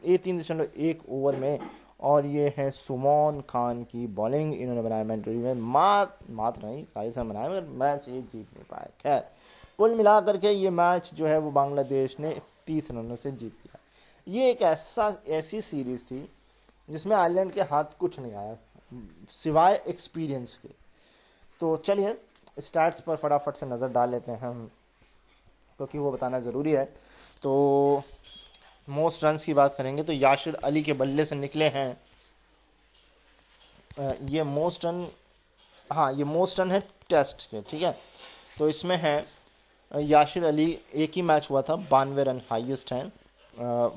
3.1 ओवर में, और ये है सुमोन खान की बॉलिंग। इन्होंने बनाया मैंडरी में मात्र नहीं 40 रन बनाए, मगर मैच एक जीत नहीं पाया। खैर, कुल मिला करके ये मैच जो है वो बांग्लादेश ने 30 रनों से जीत लिया। ये एक ऐसी सीरीज़ थी जिसमें आयरलैंड के हाथ कुछ नहीं आया सिवाय एक्सपीरियंस के। तो चलिए स्टैट्स पर फटाफट से नज़र डाल लेते हैं हम, क्योंकि वो बताना ज़रूरी है। तो मोस्ट रन्स की बात करेंगे तो याशिर अली के बल्ले से निकले हैं ये मोस्ट रन। हाँ, ये मोस्ट रन है टेस्ट के, ठीक है। तो इसमें है याशिर अली, एक ही मैच हुआ था, 92 रन हाईएस्ट हैं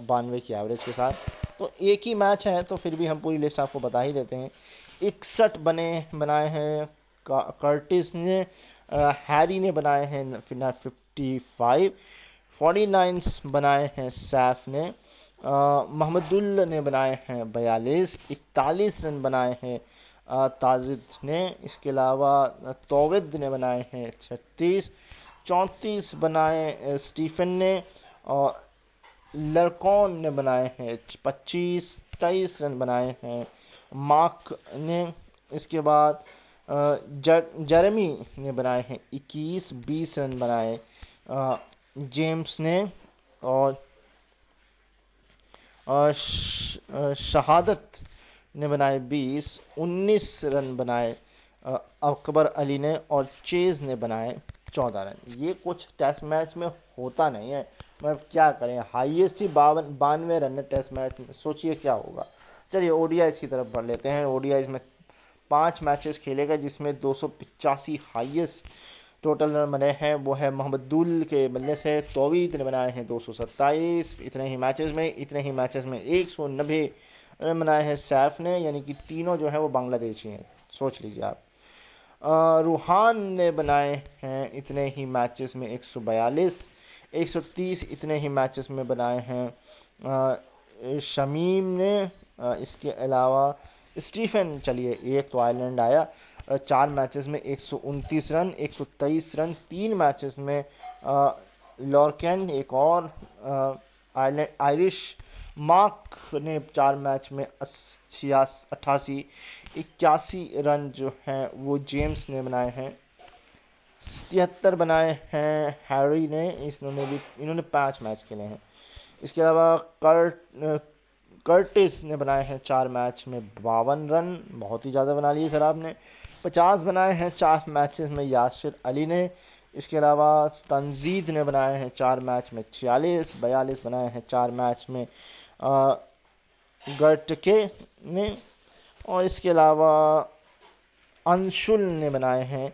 92 की एवरेज के साथ। तो एक ही मैच है, तो फिर भी हम पूरी लिस्ट आपको बता ही देते हैं। 61 बनाए हैं कर्टिस ने, हैरी ने बनाए हैं 55, 49 बनाए हैं सैफ ने, मोहम्मदुल ने बनाए हैं 42, 41 रन बनाए हैं ताजिद ने। इसके अलावा तौविद ने बनाए हैं 36, 34 बनाए स्टीफन ने, और लरकॉन ने बनाए हैं 25, 23 रन बनाए हैं मार्क ने। इसके बाद जेरेमी ने बनाए हैं 21, 20 रन बनाए जेम्स ने, और शहादत ने बनाए 20, 19 रन बनाए अकबर अली ने, और चेज ने बनाए 14 रन। ये कुछ टेस्ट मैच में होता नहीं है, मतलब क्या करें, हाईएस्ट ही 92 रन है टेस्ट मैच में, सोचिए क्या होगा। चलिए ओडीआईज की तरफ बढ़ लेते हैं। ओडीआईज में 5 मैचेस खेले गए, जिसमें 285 हाईएस्ट टोटल रन बने हैं वो है मोहम्मदुल के बल्ले से। तौहीद ने बनाए हैं 227 इतने ही मैचेस में 190 रन बनाए हैं सैफ ने, यानी कि तीनों जो है वो बांग्लादेशी हैं, सोच लीजिए आप। रूहान ने बनाए हैं इतने ही मैचेस में 142, 130 इतने ही मैचेस में बनाए हैं शमीम ने। इसके अलावा स्टीफन, चलिए एक तो आयरलैंड आया, 4 मैचेस में 129 रन, 123 रन 3 मैचेस में लॉर्कन, एक और आयरिश मार्क ने 4 मैच में 88, 81 रन जो हैं वो जेम्स ने बनाए हैं। 73 बनाए हैं हैरी ने, इन्होंने 5 मैच खेले हैं। इसके अलावा कर्टिस ने बनाए हैं 4 मैच में 52 रन, बहुत ही ज़्यादा बना लिए सर आपने। 50 बनाए हैं 4 मैचेस में याशिर अली ने। इसके अलावा तंजीद ने बनाए हैं 4 मैच में 46, 42 बनाए हैं 4 मैच में गर्टके ने, और इसके अलावा अंशुल ने बनाए हैं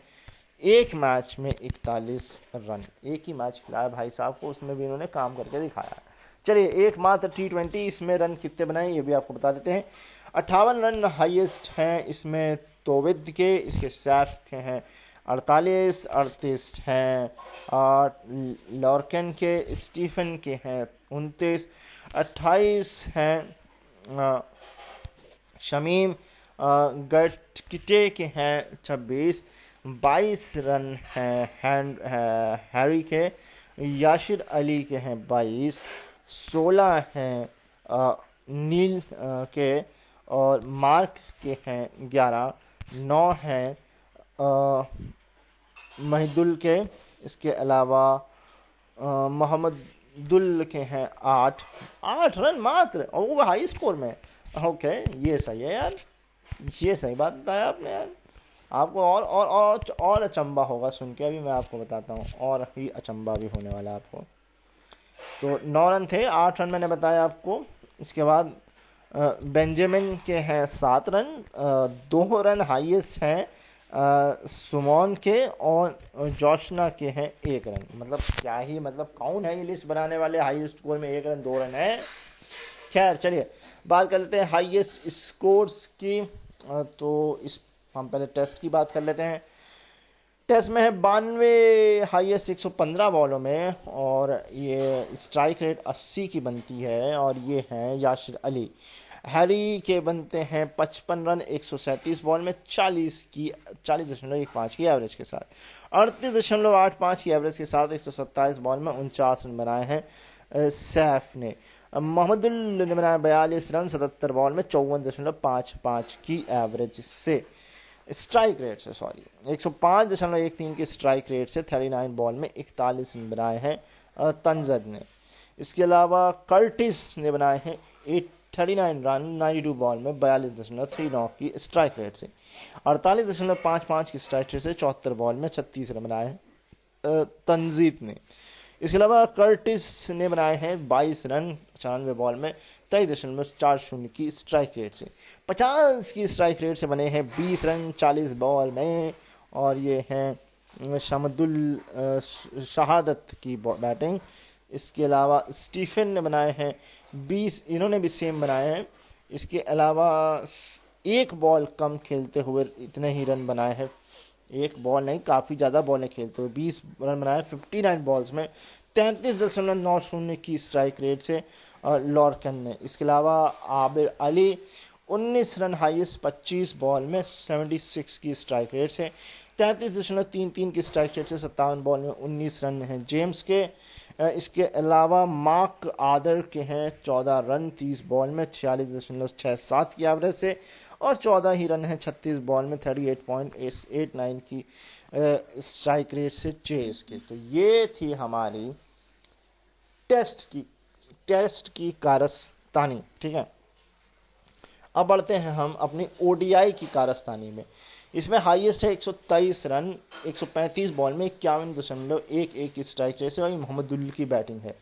एक मैच में 41 रन। एक ही मैच खिलाया भाई साहब को, उसमें भी इन्होंने काम करके दिखाया। चलिए एकमात्र T20 इसमें रन कितने बनाए ये भी आपको बता देते हैं। 58 रन हाईएस्ट हैं इसमें तौविद के, इसके सैफ के हैं 48, 38 हैं लॉर्कन के, स्टीफन के हैं 29, 28 हैं शमीम गटकिटे के हैं 26, 22 रन हैं हैरी के, याशिर अली के हैं 22, 16 हैं नील के, और मार्क के हैं 11, 9 हैं महिदुल के। इसके अलावा मोहम्मदुल के हैं 8 रन मात्र, और वो हाई स्कोर में। ओके, ये सही है यार, ये सही बात बताया आपने यार। आपको और अचंबा होगा सुन के, अभी मैं आपको बताता हूँ, और ही अचंबा भी होने वाला है आपको। तो 9 रन थे, 8 रन मैंने बताया आपको। इसके बाद बेंजामिन के हैं 7 रन, 2 रन हाईएस्ट हैं सुमोन के, और जोशना के हैं 1 रन। मतलब क्या ही, मतलब कौन है ये लिस्ट बनाने वाले, हाईएस्ट स्कोर में 1 रन 2 रन है। खैर चलिए बात कर लेते हैं हाईएस्ट स्कोर्स की। तो हम पहले टेस्ट की बात कर लेते हैं। टेस्ट में है 92 हाईएस्ट 115 बॉलों में, और ये स्ट्राइक रेट 80 की बनती है, और ये हैं याशिर अली। हैरी के बनते हैं 55 रन 137 बॉल में 40.15 की एवरेज के साथ। 38.85 की एवरेज के साथ 127 बॉल में 49 रन बनाए हैं सैफ ने। मोहम्मदुल ने बनाया 42 रन 77 बॉल में 54.55 की एवरेज से, स्ट्राइक रेट से, 105.13 की स्ट्राइक रेट से 39 बॉल में 41 रन बनाए हैं तंजद ने। इसके अलावा कर्टिस ने बनाए हैं 39 रन 92 बॉल में 42.39 की स्ट्राइक रेट से। 48.55 की स्ट्राइक रेट से 74 बॉल में 36 रन बनाए हैं तंजीद ने। इसके अलावा कर्टिस ने बनाए हैं 22 रन 94 बॉल में 23.40 की स्ट्राइक रेट से। 50 की स्ट्राइक रेट से बने हैं 20 रन 40 बॉल में, और ये हैं शमदुल शहादत की बैटिंग। इसके अलावा स्टीफन ने बनाए हैं 20, इन्होंने भी सेम बनाए हैं। इसके अलावा एक बॉल कम खेलते हुए इतने ही रन बनाए हैं, एक बॉल नहीं काफ़ी ज़्यादा बॉलें खेलते हुए 20 रन बनाए 59 बॉल्स में 33.90 की स्ट्राइक रेट से लॉर्कन ने। इसके अलावा आबिर अली 19 रन हाईएस्ट 25 बॉल में 76 की स्ट्राइक रेट से। 33.33 की स्ट्राइक रेट से 57 बॉल में 19 रन हैं जेम्स के। इसके अलावा मार्क आदर के हैं 14 रन 30 बॉल में 46.67 की एवरेज से, और 14 ही रन हैं 36 बॉल में 38.89 की स्ट्राइक रेट से चेस के। तो ये थी हमारी टेस्ट की कारस्तानी। ठीक है, अब बढ़ते हैं हम अपनी ओडीआई की कारस्तानी में। इसमें हाईएस्ट है 123 रन 135 बॉल में 51.11 की स्ट्राइक रेट से, और मोहम्मदुल की बैटिंग है।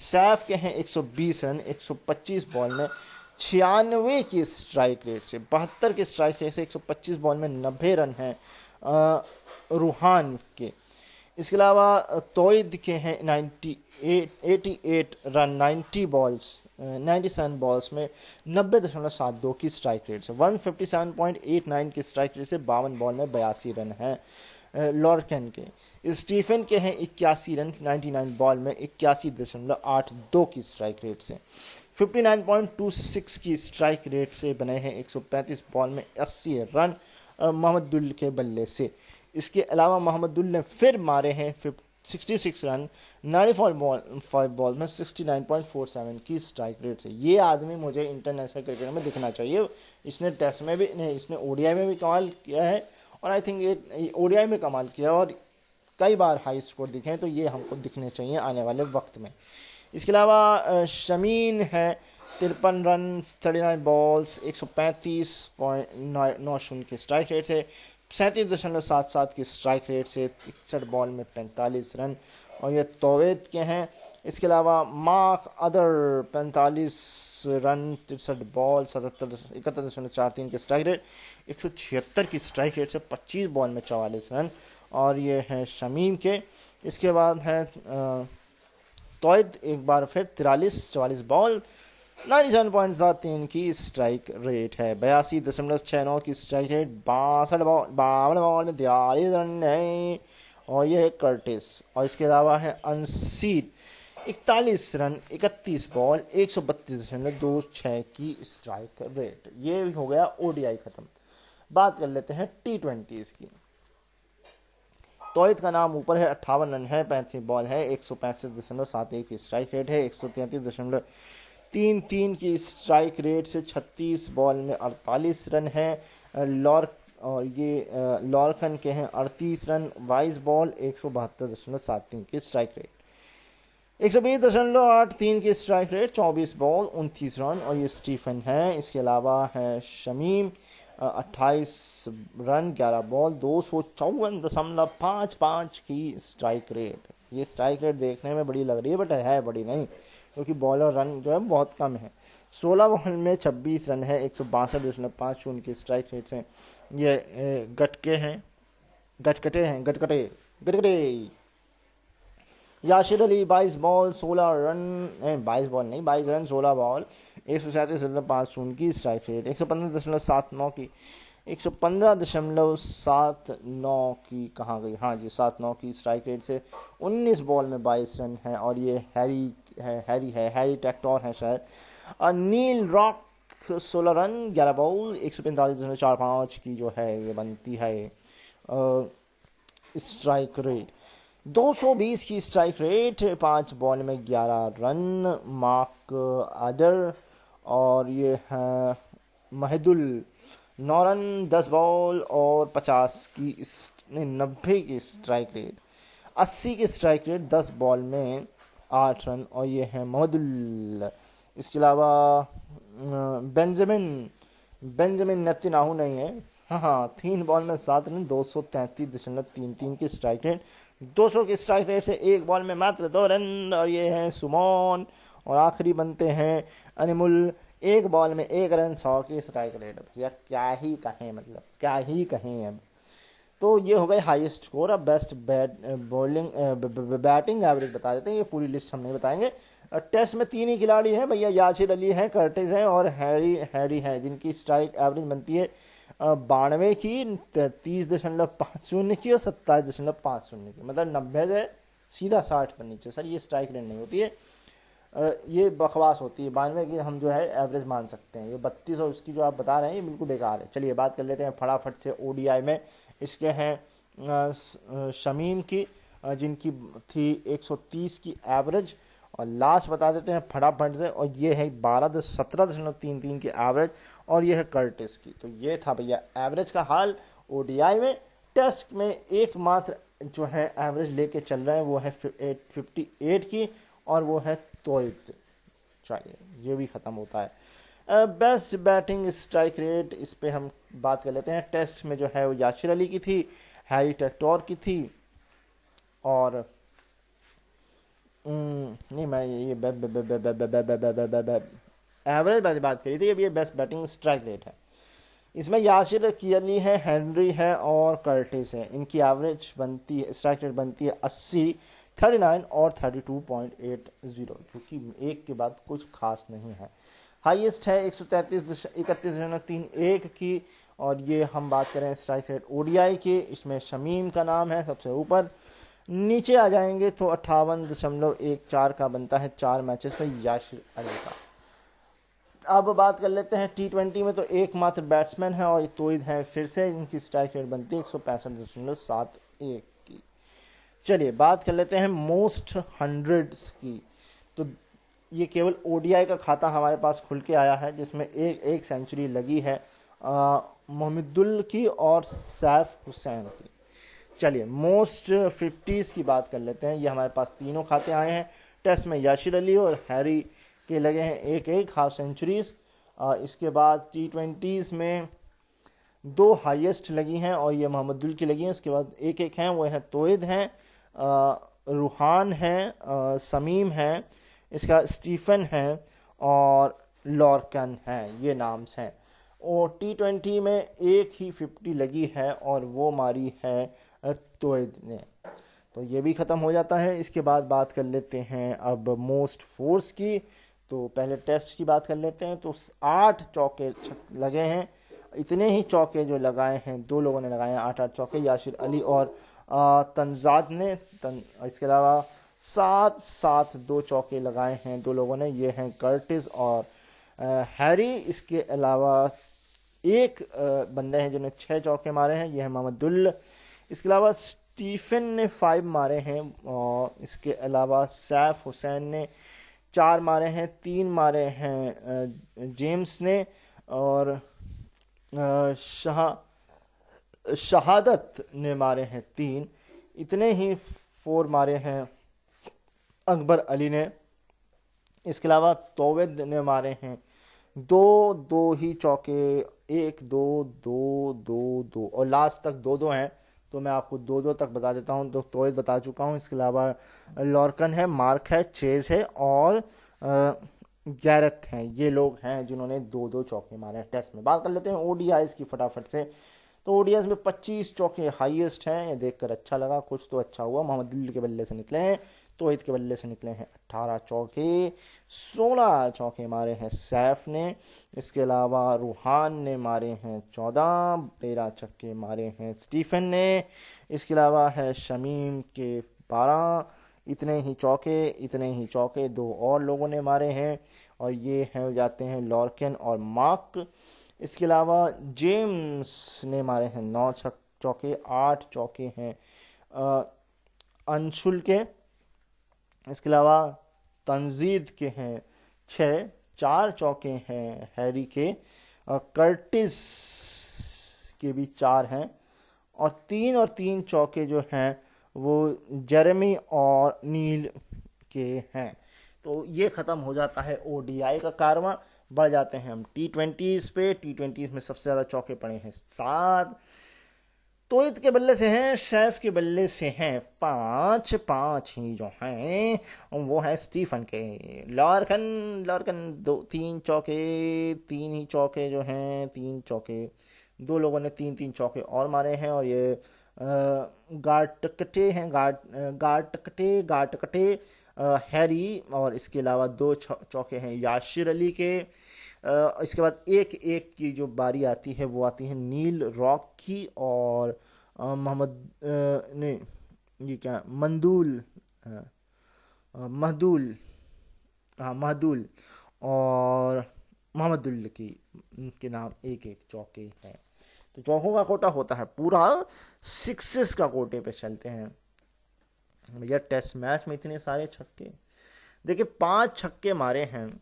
सैफ के हैं 120 रन 125 बॉल में 96 की स्ट्राइक रेट से। 72 की स्ट्राइक रेट से 125 बॉल में 90 रन हैं रूहान के। इसके अलावा तोइद के हैं 88 रन 97 बॉल्स में 90.72 की स्ट्राइक रेट से। 157.89 की स्ट्राइक रेट से 52 बॉल में 82 रन हैं लॉर्कन के। स्टीफन के हैं 81 रन 99 बॉल में 81.82 की स्ट्राइक रेट से। 59.26 की स्ट्राइक रेट से बने हैं 135 बॉल में 80 रन मोहम्मदुल के बल्ले से। इसके अलावा मोहम्मदुल ने फिर मारे हैं 66 रन 95 बॉल में 69.47 की स्ट्राइक रेट से। ये आदमी मुझे इंटरनेशनल क्रिकेट में दिखना चाहिए। इसने टेस्ट में भी नहीं, इसने ओडीआई में भी कमाल किया है, और आई थिंक ये ओडीआई में कमाल किया, और कई बार हाई स्कोर दिखे हैं, तो ये हमको दिखने चाहिए आने वाले वक्त में। इसके अलावा शमीन है 53 रन 39 बॉल्स 135.90 की स्ट्राइक रेट से। 37.77 की स्ट्राइक रेट से 61 बॉल में 45 रन, और ये तोवेद के हैं। इसके अलावा मार्क अदर 45 रन 63 बॉल 71.43 की स्ट्राइक रेट 176 की स्ट्राइक रेट से 25 बॉल में 44 रन, और ये है शमीम के। इसके बाद है तोइद एक बार फिर 44 बॉल 97.73 की स्ट्राइक रेट है। 82.69 की स्ट्राइक रेट 52 बॉल में 43 रन है, और यह है कर्टिस। और इसके अलावा है अनसीड 41 रन 31 बॉल 132.26 की स्ट्राइक रेट। ये हो गया ओडीआई खत्म। बात कर लेते हैं टी20 की। तोइद का नाम ऊपर है, 58 रन है 35 बॉल है 165.71 की स्ट्राइक रेट है। 133.33 की स्ट्राइक रेट से 36 बॉल में 48 रन है लॉर्कन के हैं 38 रन 22 बॉल 172.73 की स्ट्राइक रेट। 120.83 की स्ट्राइक रेट 24 बॉल 29 रन, और ये स्टीफन है। इसके अलावा है शमीम 28 रन 11 बॉल 254.55 की स्ट्राइक रेट। ये स्ट्राइक रेट देखने में बड़ी लग रही है, बट है बड़ी नहीं, क्योंकि बॉलर रन जो है बहुत कम है। 16 बॉल में 26 रन है 162.50 की स्ट्राइक रेट से। ये गटकटे Yasir Ali 22 ball 16 run 22 ball नहीं 22 रन 16 बॉल 137.50 की स्ट्राइक रेट। 115.79 की 115.79 की कहाँ गई, हाँ जी 79 की स्ट्राइक रेट से 19 बॉल में 22 रन है, और ये हैरी टेक्टोर है शायद। नील रॉक 116 रन 11 बॉल 145.45 की जो है ये बनती है स्ट्राइक रेट। 220 की स्ट्राइक रेट, 5 बॉल में 11 रन। मार्क आदर और ये है महदुल 9 रन 10 बॉल और 50 की 90 की स्ट्राइक रेट। 80 की स्ट्राइक रेट, 10 बॉल में 8 रन और ये है महदुल। इसके अलावा बेंजामिन बेंजामिन नेतन्याहू नहीं है, हाँ 3 बॉल में 7 रन 233.33 की स्ट्राइक रेट। 200 की स्ट्राइक रेट से 1 बॉल में मात्र 2 रन और ये हैं सुमन। और आखिरी बनते हैं अनिमुल, 1 बॉल में 1 रन 100 की स्ट्राइक रेट। भैया क्या ही कहें, मतलब क्या ही कहें। अब तो ये हो गए हाईएस्ट स्कोर। अब बेस्ट बैटिंग एवरेज बता देते हैं, ये पूरी लिस्ट हम नहीं बताएंगे। टेस्ट में 3 ही खिलाड़ी हैं भैया, यासिर अली हैं, कर्टिस हैं और हैरी हैं, जिनकी स्ट्राइक एवरेज बनती है 92 की, 33.50 की और 27.50 की, मतलब 90 से सीधा 60 पर नीचे। सर ये स्ट्राइक रेट नहीं होती है, ये बकवास होती है। 92 की हम जो है एवरेज मान सकते हैं, ये 32 और उसकी जो आप बता रहे हैं ये बिल्कुल बेकार है। चलिए बात कर लेते हैं फटाफट से ओडीआई में। इसके हैं शमीम की, जिनकी थी 130 की एवरेज। और लास्ट बता देते हैं फटाफट से, और ये है 17.33 की एवरेज और ये है कर्टिस की। तो ये था भैया एवरेज का हाल ओडीआई में। टेस्ट में एकमात्र जो है एवरेज लेके चल रहे हैं वो है 58 की और वो है तोइद। चलिए ये भी ख़त्म होता है। बेस्ट बैटिंग स्ट्राइक रेट, इस पे हम बात कर लेते हैं। टेस्ट में जो है वो यासिर अली की थी, हैरी टेक्टोर की थी और नहीं मैं ये एवरेज बात करी थी। अब ये बेस्ट बैटिंग स्ट्राइक रेट है, इसमें यासिर अली है, हेनरी है और कर्टिस है। इनकी एवरेज बनती है, स्ट्राइक रेट बनती है 80, 39 और 32.80, जो कि एक के बाद कुछ खास नहीं है। हाईएस्ट है 131.31 की। और ये हम बात करें स्ट्राइक रेट ओडीआई की, इसमें शमीम का नाम है सबसे ऊपर। नीचे आ जाएंगे तो 58.14 का बनता है 4 मैचेस में यासिर अली का। अब बात कर लेते हैं T20 में, तो एकमात्र बैट्समैन है और ये तोइद है फिर से। इनकी स्ट्राइक रेट बनती है 165.71 की। चलिए बात कर लेते हैं मोस्ट हंड्रेड्स की। तो ये केवल ओडीआई का खाता हमारे पास खुल के आया है, जिसमें एक सेंचुरी लगी है मोहम्मदुल की और सैफ हुसैन की। चलिए मोस्ट 50s की बात कर लेते हैं। ये हमारे पास तीनों खाते आए हैं। टेस्ट में यासिर अली और हैरी के लगे हैं एक हाफ सेंचुरीज। इसके बाद T20s में 2 हाईएस्ट लगी हैं और ये मोहम्मदुल की लगी हैं। उसके बाद एक हैं, वो है तोइद हैं, रूहान हैं, समीम हैं, इसका स्टीफन हैं और लॉर्कन हैं, ये नाम्स हैं। और T20 में एक ही 50 लगी है और वो मारी है तोइद ने। तो ये भी ख़त्म हो जाता है। इसके बाद बात कर लेते हैं अब मोस्ट फोर्स की। तो पहले टेस्ट की बात कर लेते हैं। तो 8 चौके लगे हैं। इतने ही चौके जो लगाए हैं, 2 लोगों ने लगाए हैं 8 चौके, यासिर अली और तंजाद ने। इसके अलावा 7 2 चौके लगाए हैं 2 लोगों ने, ये हैं कर्टिस और हैरी। इसके अलावा एक बंदे हैं जिन्होंने 6 चौके मारे हैं, ये है मोहम्मदुल। इसके अलावा स्टीफन ने 5 मारे हैं और इसके अलावा सैफ हुसैन ने 4 मारे हैं, 3 मारे हैं जेम्स ने और शहादत ने मारे हैं 3। इतने ही 4 मारे हैं अकबर अली ने। इसके अलावा तोवेद ने मारे हैं 2 ही चौके, 1 2 2 2 2 और लास्ट तक 2 हैं। तो मैं आपको 2 तक बता देता हूँ। तो तोवेद बता चुका हूँ। इसके अलावा लॉर्कन है, मार्क है, चेज है और गैरथ हैं। ये लोग हैं जिन्होंने 2 चौके मारे हैं टेस्ट में। बात कर लेते हैं ओडीआईज की फटाफट से। तो ओडीआईज में 25 चौके हाईएस्ट हैं। ये देखकर अच्छा लगा, कुछ तो अच्छा हुआ। मोहम्मदुल के बल्ले से निकले हैं, तोहिद के बल्ले से निकले हैं 18 चौके। 16 चौके मारे हैं सैफ ने। इसके अलावा रूहान ने मारे हैं 14। 13 छक्के मारे हैं स्टीफन ने। इसके अलावा है शमीम के 12। इतने ही चौके 2 और लोगों ने मारे हैं। और ये हैं हो जाते हैं लॉर्कन और मार्क। इसके अलावा जेम्स ने मारे हैं 9 चौके, 8 चौके हैं अंशुल के। इसके अलावा तंजीद के हैं 6, 4 चौके हैं हैरी के। कर्टिस के भी 4 हैं, और 3 चौके जो हैं वो जेरेमी और नील के हैं। तो ये ख़त्म हो जाता है ओडीआई का कारवां। बढ़ जाते हैं हम टी20 पे। टी20 में सबसे ज़्यादा चौके पड़े हैं 7, तोहिद के बल्ले से हैं, सैफ के बल्ले से हैं 5, 5 ही जो हैं वो है स्टीफन के। लॉर्कन लॉर्कन 3 चौके, 3 ही चौके जो हैं, 3 चौके। 2 लोगों ने 3-3 चौके और मारे हैं, और ये गाटकटे हैं, गाटकटे हैरी। और इसके अलावा 2 चौके हैं याशिर अली के। इसके बाद एक एक की जो बारी आती है वो आती है नील रॉक की, और मोहम्मद नहीं, ये क्या, मंदूल, महदूल, हाँ महदूल और मोहम्मदुल की, के नाम एक एक चौके हैं। तो चौकों का कोटा होता है पूरा, 6 का कोटे पे चलते हैं भैया। टेस्ट मैच में इतने सारे छक्के, देखिए 5 छक्के मारे हैं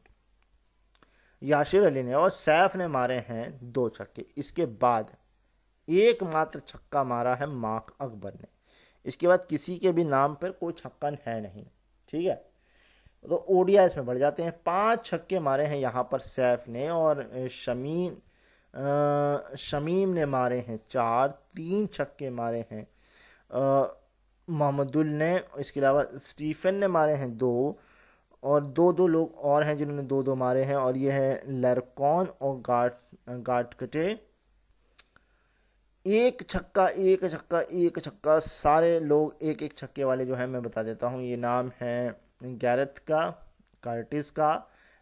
याशिर अली ने, और सैफ ने मारे हैं 2 छक्के। इसके बाद एकमात्र छक्का मारा है मार्क अकबर ने। इसके बाद किसी के भी नाम पर कोई छक्का है नहीं, ठीक है। तो ओडिया इसमें बढ़ जाते हैं। 5 छक्के मारे हैं यहाँ पर सैफ ने, और शमीम ने मारे हैं 4, 3 छक्के मारे हैं मोहम्मदुल ने। इसके अलावा स्टीफन ने मारे हैं 2, और 2-2 लोग और हैं जिन्होंने 2-2 मारे हैं, और ये है लरकॉन और गाटकटे। एक छक्का, एक छक्का, एक छक्का, सारे लोग एक एक छक्के वाले जो हैं मैं बता देता हूँ। ये नाम है गैरेथ का, कर्टिस का,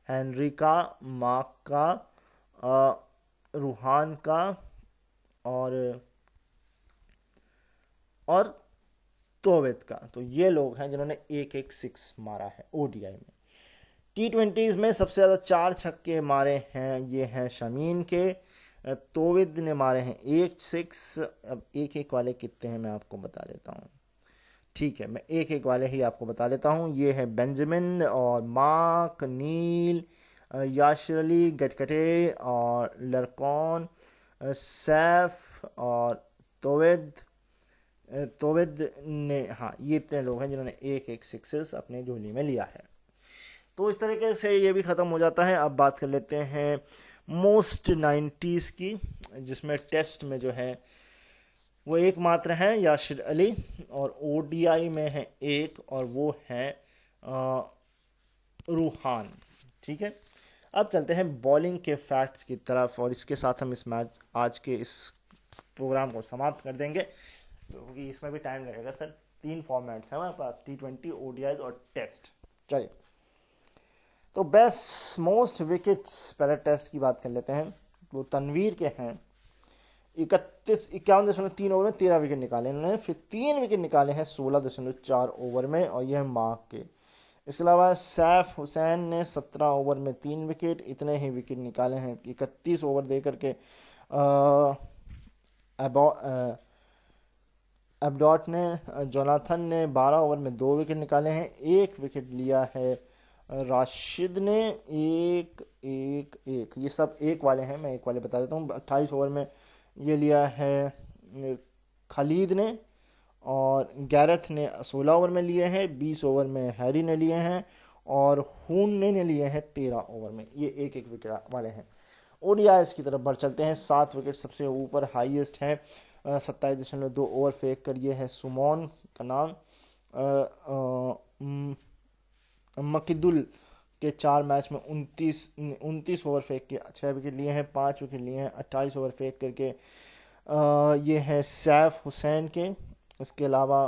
हेनरी का, मार्क का, रूहान का, और और तोवेद का। तो ये लोग हैं जिन्होंने एक एक 6 मारा है ओडीआई में। टी20 में सबसे ज़्यादा 4 छक्के मारे हैं ये हैं शमीन के। तोविद ने मारे हैं 1 6। अब एक एक वाले कितने हैं मैं आपको बता देता हूँ, ठीक है। मैं एक एक वाले ही आपको बता देता हूँ। ये है बेंजामिन और मार्क, नील, याशिर अली, गटकटे और लरकॉन, सैफ और तोविद। तोविद ने, हाँ, ये इतने लोग हैं जिन्होंने एक एक 6 अपने झोली में लिया है। तो इस तरीके से ये भी ख़त्म हो जाता है। अब बात कर लेते हैं मोस्ट 90s की, जिसमें टेस्ट में जो है वो एकमात्र हैं याशिर अली, और ओडीआई में है एक, और वो है रूहान, ठीक है। अब चलते हैं बॉलिंग के फैक्ट्स की तरफ, और इसके साथ हम इस मैच, आज के इस प्रोग्राम को समाप्त कर देंगे, क्योंकि इसमें भी टाइम लगेगा सर। 3 फॉर्मेट्स हैं हमारे पास, टी20, ओडीआई और टेस्ट। चलिए, तो बेस्ट मोस्ट विकेट्स, पहले टेस्ट की बात कर लेते हैं। वो तनवीर के हैं 51.3 ओवर में 13 विकेट निकाले इन्होंने। फिर 3 विकेट निकाले हैं 16.4 ओवर में, और यह है मार्क के। इसके अलावा सैफ हुसैन ने 17 ओवर में 3 विकेट, इतने ही विकेट निकाले हैं 31 ओवर दे करके। एबडॉट ने, जोनाथन ने 12 ओवर में 2 विकेट निकाले हैं। 1 विकेट लिया है राशिद ने, एक एक एक, ये सब एक वाले हैं, मैं एक वाले बता देता हूँ। 28 ओवर में ये लिया है खालिद ने, और गैरेथ ने 16 ओवर में लिए हैं। 20 ओवर में हैरी ने लिए हैं, और हुन ने लिए हैं 13 ओवर में। ये एक एक विकेट वाले हैं। ओडीआईएस की तरफ बढ़ चलते हैं। 7 विकेट सबसे ऊपर हाईएस्ट है, 27.2 ओवर फेंक कर ये है सुमोन का नाम। मकिदुल के 4 मैच में 29 ओवर फेंक के 6 विकेट लिए हैं, 5 विकेट लिए हैं 28 ओवर फेंक करके। ये है सैफ हुसैन के। इसके अलावा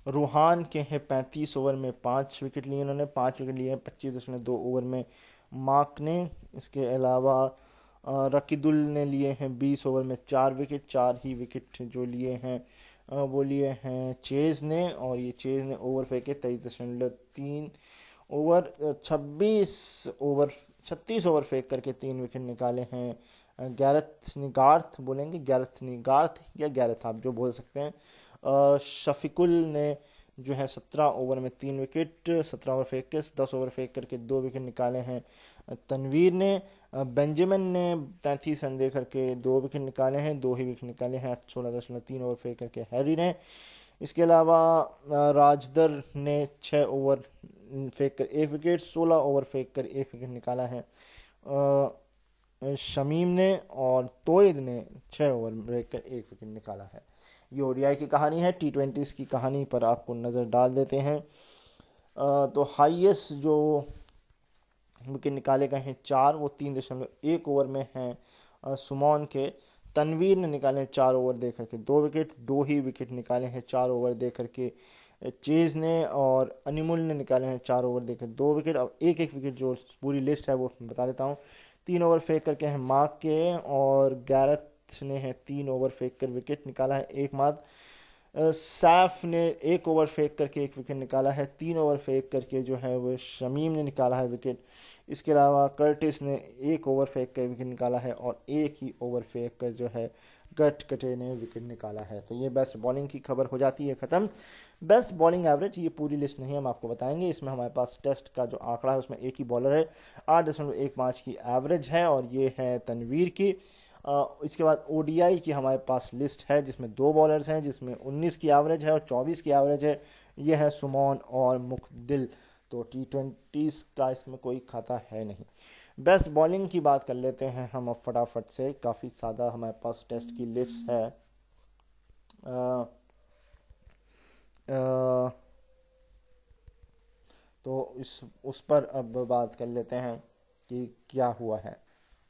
रूहान के हैं 35 ओवर में 5 विकेट लिए इन्होंने, 5 विकेट लिए हैं 25.2 ओवर में मार्क ने। इसके अलावा रकीदुल ने लिए हैं 20 ओवर में 4 विकेट, 4 ही विकेट जो लिए हैं वो लिए हैं चेज़ ने, और ये चेज़ ने ओवर फेंके 23.3 ओवर 36 ओवर फेंक करके 3 विकेट निकाले हैं। गैरेथ निगार्थ बोलेंगे, गैरेथ निगार्थ या गैरेथ, आप जो बोल सकते हैं। शफिकुल ने जो है 17 ओवर में 3 विकेट, 17 ओवर फेंक के 10 ओवर फेंक करके 2 विकेट निकाले हैं। तनवीर ने बेंजामिन ने 33 रन दे करके 2 विकेट निकाले हैं, 2 ही विकेट निकाले हैं। 16.3 ओवर फेंक करके हैरी ने। इसके अलावा राजदर ने 6 ओवर फेंक कर 1 विकेट, 16 ओवर फेंक कर 1 विकेट निकाला है। शमीम ने और तोइद ने 6 ओवर फेंक कर 1 विकेट निकाला है। ये ओडीआई की कहानी है। T20s की कहानी पर आपको नज़र डाल देते हैं। तो हाईएस्ट जो विकेट निकाले गए हैं 4, वो 3.1 ओवर में हैं सुमन के। तनवीर ने निकाले 4 ओवर दे करके 2 विकेट, 2 ही विकेट निकाले हैं 4 ओवर दे करके चेज ने। और अनिमुल ने निकाले हैं 4 ओवर देकर 2 विकेट। अब एक एक विकेट जो पूरी लिस्ट है वो बता देता हूँ। 3 ओवर फेंक करके हैं मार्क के, और गैरेथ ने है 3 ओवर फेंक कर विकेट निकाला है एक मात। सैफ ने 1 ओवर फेंक करके 1 विकेट निकाला है। 3 ओवर फेंक करके जो है वो शमीम ने निकाला है विकेट। इसके अलावा कर्टिस ने 1 ओवर फेंक कर विकेट निकाला है, और 1 ही ओवर फेंक कर जो है गट कटे ने विकेट निकाला है। तो ये बेस्ट बॉलिंग की खबर हो जाती है ख़त्म। बेस्ट बॉलिंग एवरेज ये पूरी लिस्ट नहीं हम आपको बताएंगे, इसमें हमारे पास टेस्ट का जो आंकड़ा है उसमें एक ही बॉलर है, 8.15 की एवरेज है, और ये है तनवीर की। इसके बाद ओडीआई की हमारे पास लिस्ट है जिसमें 2 बॉलर्स हैं, जिसमें 19 की एवरेज है और 24 की एवरेज है। ये है सुमन और मुखदिल। तो T20s का इसमें कोई खाता है नहीं। बेस्ट बॉलिंग की बात कर लेते हैं हम अब फटाफट से, काफ़ी ज़्यादा हमारे पास टेस्ट की लिस्ट है। तो उस पर अब बात कर लेते हैं कि क्या हुआ है।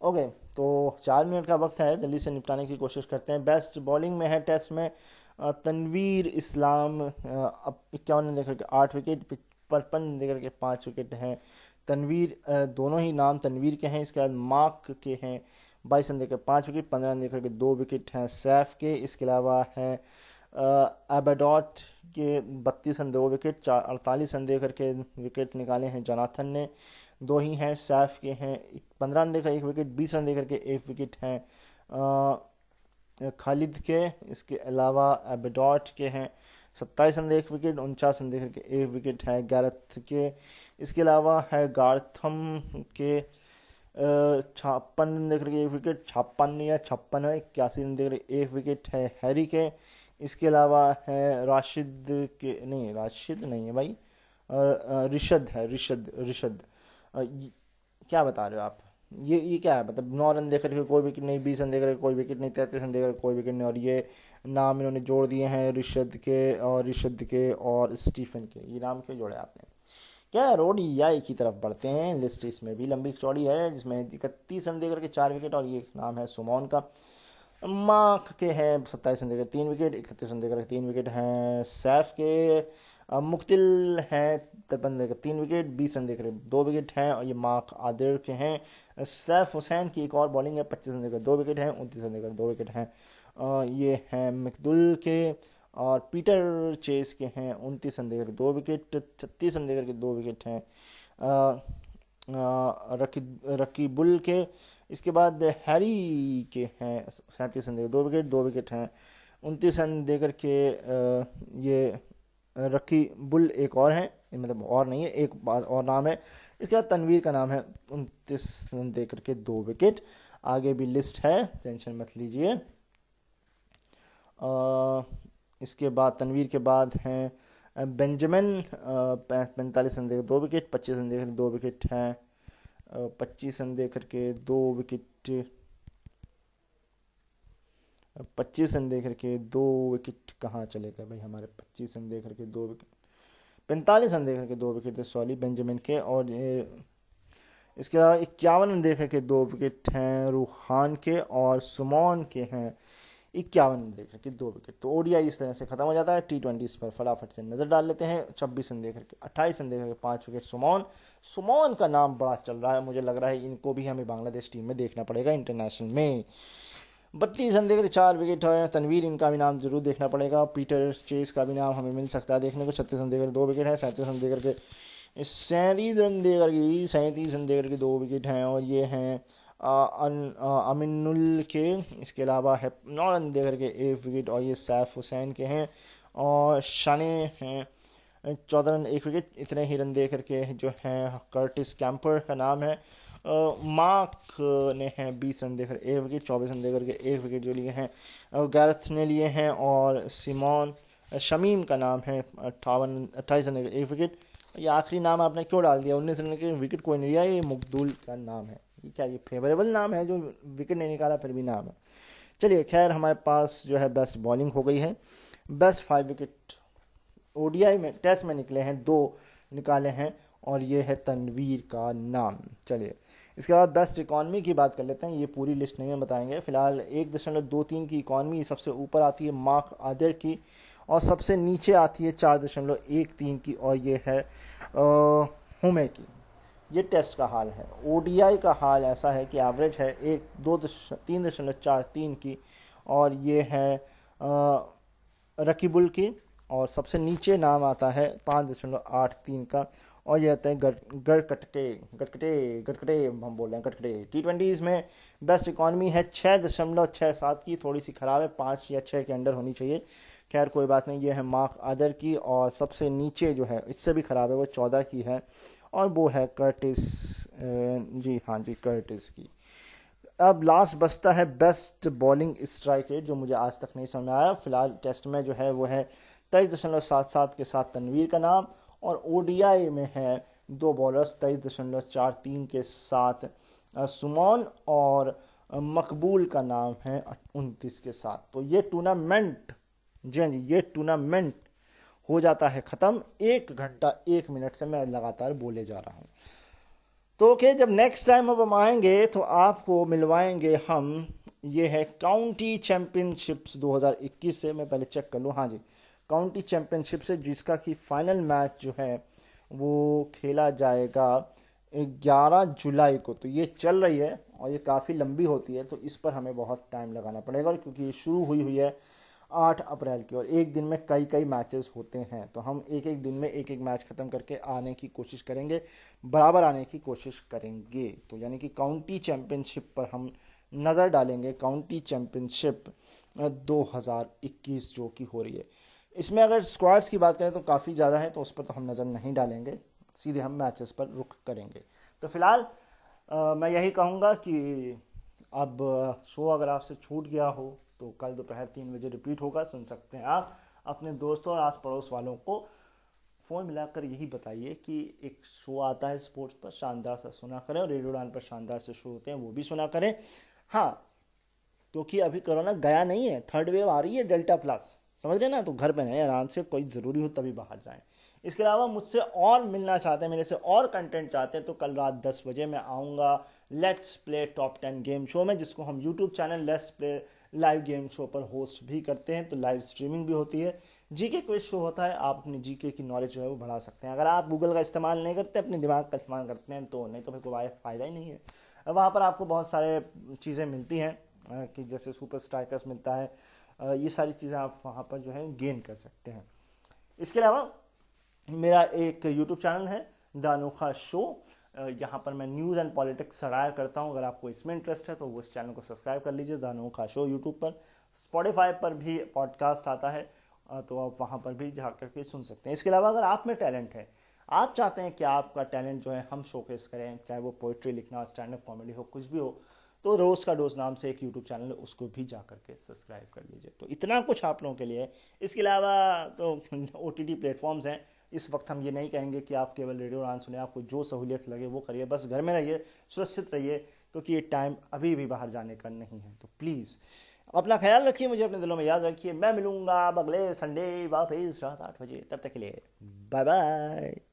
ओके, तो 4 मिनट का वक्त है, जल्दी से निपटाने की कोशिश करते हैं। बेस्ट बॉलिंग में है टेस्ट में तनवीर इस्लाम, अब 51 रन देकर के 8 विकेट, 55 रन देकर के 5 विकेट हैं। तनवीर, दोनों ही नाम तनवीर के हैं। इसके बाद मार्क के हैं 22 रन देकर 5 विकेट, 15 रन देकर के 2 विकेट हैं सैफ के। इसके अलावा हैं एबाडॉट के 32 रन 2 विकेट, 48 रन देकर के विकेट निकाले हैं जोनाथन ने, 2 ही हैं। सैफ के हैं 15 रन देकर 1 विकेट, 20 रन देकर के 1 विकेट हैं खालिद के। इसके अलावा एबाडॉट के हैं 27 रन 1 विकेट, 49 रन देकर के 1 विकेट है गैरेथ के। इसके अलावा है गार्थम के 56 रन देकर के 1 विकेट, 56 नहीं है 56 है, 81 रन देकर 1 विकेट है हैरी के। इसके अलावा है राशिद के, नहीं राशिद नहीं है भाई, रिशद है, रिशद क्या बता रहे हो आप? ये क्या है? मतलब 9 रन देकर के कोई विकेट नहीं, 20 रन देकर के कोई विकेट नहीं, 33 रन देकर कोई विकेट नहीं, और ये नाम इन्होंने जोड़ दिए हैं रिशद के और स्टीफन के। ये नाम क्यों जोड़े आपने? क्या ओडीआई की तरफ बढ़ते हैं। लिस्ट इसमें भी लंबी चौड़ी है, जिसमें 31 रन देकर के 4 विकेट, और ये नाम है सुमन का। मार्क के हैं 27 रन देकर 3 विकेट, 31 रन देकर 3 विकेट हैं सैफ के। मुख्तिल हैं 53 देकर 3 विकेट, 20 रन देकर 2 विकेट हैं, और ये मार्क आदिर के हैं। सैफ हुसैन की एक और बॉलिंग है, 25 रन देकर 2 विकेट हैं, 29 रन देकर 2 विकेट हैं। ये हैं मकदुल के। और पीटर चेस के हैं 29 रन देकर 2 विकेट, 36 रन देकर के 2 विकेट हैं रकीबुल के। इसके बाद हैरी के हैं 37 रन देकर 2 विकेट, 2 विकेट हैं, 29 रन देकर के ये रकीबुल एक और हैं, मतलब और नहीं है, एक बात और नाम है। इसके बाद तनवीर का नाम है, 29 रन देकर के 2 विकेट। आगे भी लिस्ट है, टेंशन मत लीजिए। इसके बाद तनवीर के बाद हैं बेंजामिन, 45 रन देकर 2 विकेट, 25 रन देकर 2 विकेट हैं, 25 रन देकर के 2 विकेट, 25 रन देकर के 2 विकेट कहाँ चले गए भाई हमारे? 25 रन देकर के 2 विकेट, 45 रन देकर के 2 विकेट थे सॉरी बेंजामिन के। और इसके अलावा 51 रन देकर के 2 विकेट हैं रूहान के, और सुमन के हैं 51 रन देकर के 2 विकेट। तो ओडीआई इस तरह से खत्म हो जाता है। T20s पर फटाफट से नज़र डाल लेते हैं। 26 रन देकर के 28 रन देकर के 5 विकेट सुमन का नाम बड़ा चल रहा है, मुझे लग रहा है इनको भी हमें बांग्लादेश टीम में देखना पड़ेगा इंटरनेशनल में। 32 रन देकर 4 विकेट है तनवीर, इनका भी नाम जरूर देखना पड़ेगा। पीटर चेस का भी नाम हमें मिल सकता है देखने को, 36 रन देकर 2 विकेट है, 37 रन देकर के सैंतीस रन देकर के 2 विकेट हैं और ये हैं अमिनुल के। इसके अलावा है 9 रन देकर के 1 विकेट और ये सैफ हुसैन के हैं। और शाने हैं 14 रन 1 विकेट। इतने ही रन दे करके जो हैं कर्टिस कैंपर का नाम है। मार्क ने हैं 20 रन देकर 1 विकेट, 24 रन देकर के 1 विकेट जो लिए हैं गैरथ ने लिए हैं। और सिमोन शमीम का नाम है 28 रन देकर 1 विकेट। ये आखिरी नाम आपने क्यों डाल दिया? 19 रन के विकेट कोई नहीं लिया, ये मुकदूल का नाम है। ये क्या, ये फेवरेबल नाम है जो विकेट नहीं निकाला फिर भी नाम है। चलिए खैर, हमारे पास जो है बेस्ट बॉलिंग हो गई है। बेस्ट 5 विकेट ओडीआई में टेस्ट में निकले हैं, 2 निकाले हैं और ये है तनवीर का नाम। चलिए इसके बाद बेस्ट इकॉनमी की बात कर लेते हैं। ये पूरी लिस्ट नहीं हम बताएंगे। फिलहाल 1.23 की इकॉनमी सबसे ऊपर आती है मार्क आदर की और सबसे नीचे आती है 4.13 की और ये है हुमे की। ये टेस्ट का हाल है। ओडीआई का हाल ऐसा है कि एवरेज है 3.43 की और ये है रकीबुल की और सबसे नीचे नाम आता है 5.83 का और ये आता है गटकटे हम बोल रहे हैं गटकटे। T20s में बेस्ट इकॉनमी है 6.67 की, थोड़ी सी ख़राब है, 5 या 6 के अंडर होनी चाहिए। खैर कोई बात नहीं। ये है मार्क आदर की और सबसे नीचे जो है इससे भी ख़राब है, वो 14 की है और वो है कर्टिस, जी हाँ जी, कर्टिस की। अब लास्ट बचता है बेस्ट बॉलिंग स्ट्राइक रेट, जो मुझे आज तक नहीं समझ में आया। फिलहाल टेस्ट में जो है वो है 23.77 के साथ तनवीर का नाम और ओडीआई में है 2 बॉलर्स 23.43 के साथ सुमोन और मकबूल का नाम है 29 के साथ। तो ये टूर्नामेंट, जी हाँ जी, ये टूर्नामेंट हो जाता है ख़त्म 1 घंटा 1 मिनट से मैं लगातार बोले जा रहा हूँ। तो ओके, जब नेक्स्ट टाइम अब हम आएंगे तो आपको मिलवाएंगे हम, ये है काउंटी चैम्पियनशिप्स 2021 से। मैं पहले चेक कर लूँ, हाँ जी, काउंटी चैम्पियनशिप से, जिसका कि फाइनल मैच जो है वो खेला जाएगा 11 जुलाई को। तो ये चल रही है और ये काफ़ी लंबी होती है, तो इस पर हमें बहुत टाइम लगाना पड़ेगा क्योंकि ये शुरू हुई है 8 अप्रैल की और एक दिन में कई कई मैचेस होते हैं। तो हम एक एक दिन में एक एक मैच ख़त्म करके आने की कोशिश करेंगे, बराबर आने की कोशिश करेंगे। तो यानी कि काउंटी चैम्पियनशिप पर हम नज़र डालेंगे, काउंटी चैम्पियनशिप 2021 जो कि हो रही है। इसमें अगर स्क्वाड्स की बात करें तो काफ़ी ज़्यादा है, तो उस पर तो हम नज़र नहीं डालेंगे, सीधे हम मैचेस पर रुख करेंगे। तो फिलहाल मैं यही कहूँगा कि अब शो अगर आपसे छूट गया हो तो कल दोपहर 3 बजे रिपीट होगा, सुन सकते हैं आप। अपने दोस्तों और आस पड़ोस वालों को फ़ोन मिलाकर यही बताइए कि एक शो आता है स्पोर्ट्स पर, शानदार सा सुना करें, और रेडियो उड़ान पर शानदार से शो होते हैं, वो भी सुना करें। हाँ, क्योंकि अभी कोरोना गया नहीं है, 3rd वेव आ रही है डेल्टा प्लस, समझ रहे ना, तो घर पे रहें आराम से, कोई ज़रूरी हो तभी बाहर जाएं। इसके अलावा मुझसे और मिलना चाहते हैं, मेरे से और कंटेंट चाहते हैं, तो कल रात 10 बजे मैं आऊँगा let's play top 10 game show में, जिसको हम YouTube channel let's play live game show पर होस्ट भी करते हैं। तो लाइव स्ट्रीमिंग भी होती है, जीके क्विज शो होता है। आप अपनी जीके की नॉलेज जो है वो बढ़ा सकते हैं। अगर आप गूगल का इस्तेमाल नहीं करते, अपने दिमाग का इस्तेमाल करते हैं, तो नहीं तो फिर कोई फ़ायदा ही नहीं है। वहाँ पर आपको बहुत सारे चीज़ें मिलती हैं कि जैसे सुपर स्ट्राइकर्स मिलता है, ये सारी चीज़ें आप वहाँ पर जो है गेन कर सकते हैं। इसके अलावा मेरा एक यूट्यूब चैनल है द अनोखा शो, यहाँ पर मैं न्यूज़ एंड पॉलिटिक्स सरायर करता हूँ। अगर आपको इसमें इंटरेस्ट है तो वो इस चैनल को सब्सक्राइब कर लीजिए, द अनोखा शो यूट्यूब पर। स्पॉटिफाई पर भी पॉडकास्ट आता है, तो आप वहाँ पर भी जा करके सुन सकते हैं। इसके अलावा अगर आप में टैलेंट है, आप चाहते हैं कि आपका टैलेंट जो है हम शोकेस करें, चाहे वो पोइट्री लिखना, स्टैंड अप कॉमेडी हो, कुछ भी हो, तो रोज़ का डोज नाम से एक यूट्यूब चैनल है, उसको भी जा करके सब्सक्राइब कर लीजिए। तो इतना कुछ आप लोगों के लिए है। इसके अलावा तो OTT प्लेटफॉर्म्स हैं। इस वक्त हम ये नहीं कहेंगे कि आप केवल रेडियो उड़ान सुने, आपको जो सहूलियत लगे वो करिए, बस घर में रहिए, सुरक्षित रहिए, क्योंकि ये टाइम अभी भी बाहर जाने का नहीं है। तो प्लीज़ अपना ख्याल रखिए, मुझे अपने दिलों में याद रखिए। मैं मिलूंगा अब अगले संडे वापस रात 8 बजे, तब तक के लिए बाय बाय।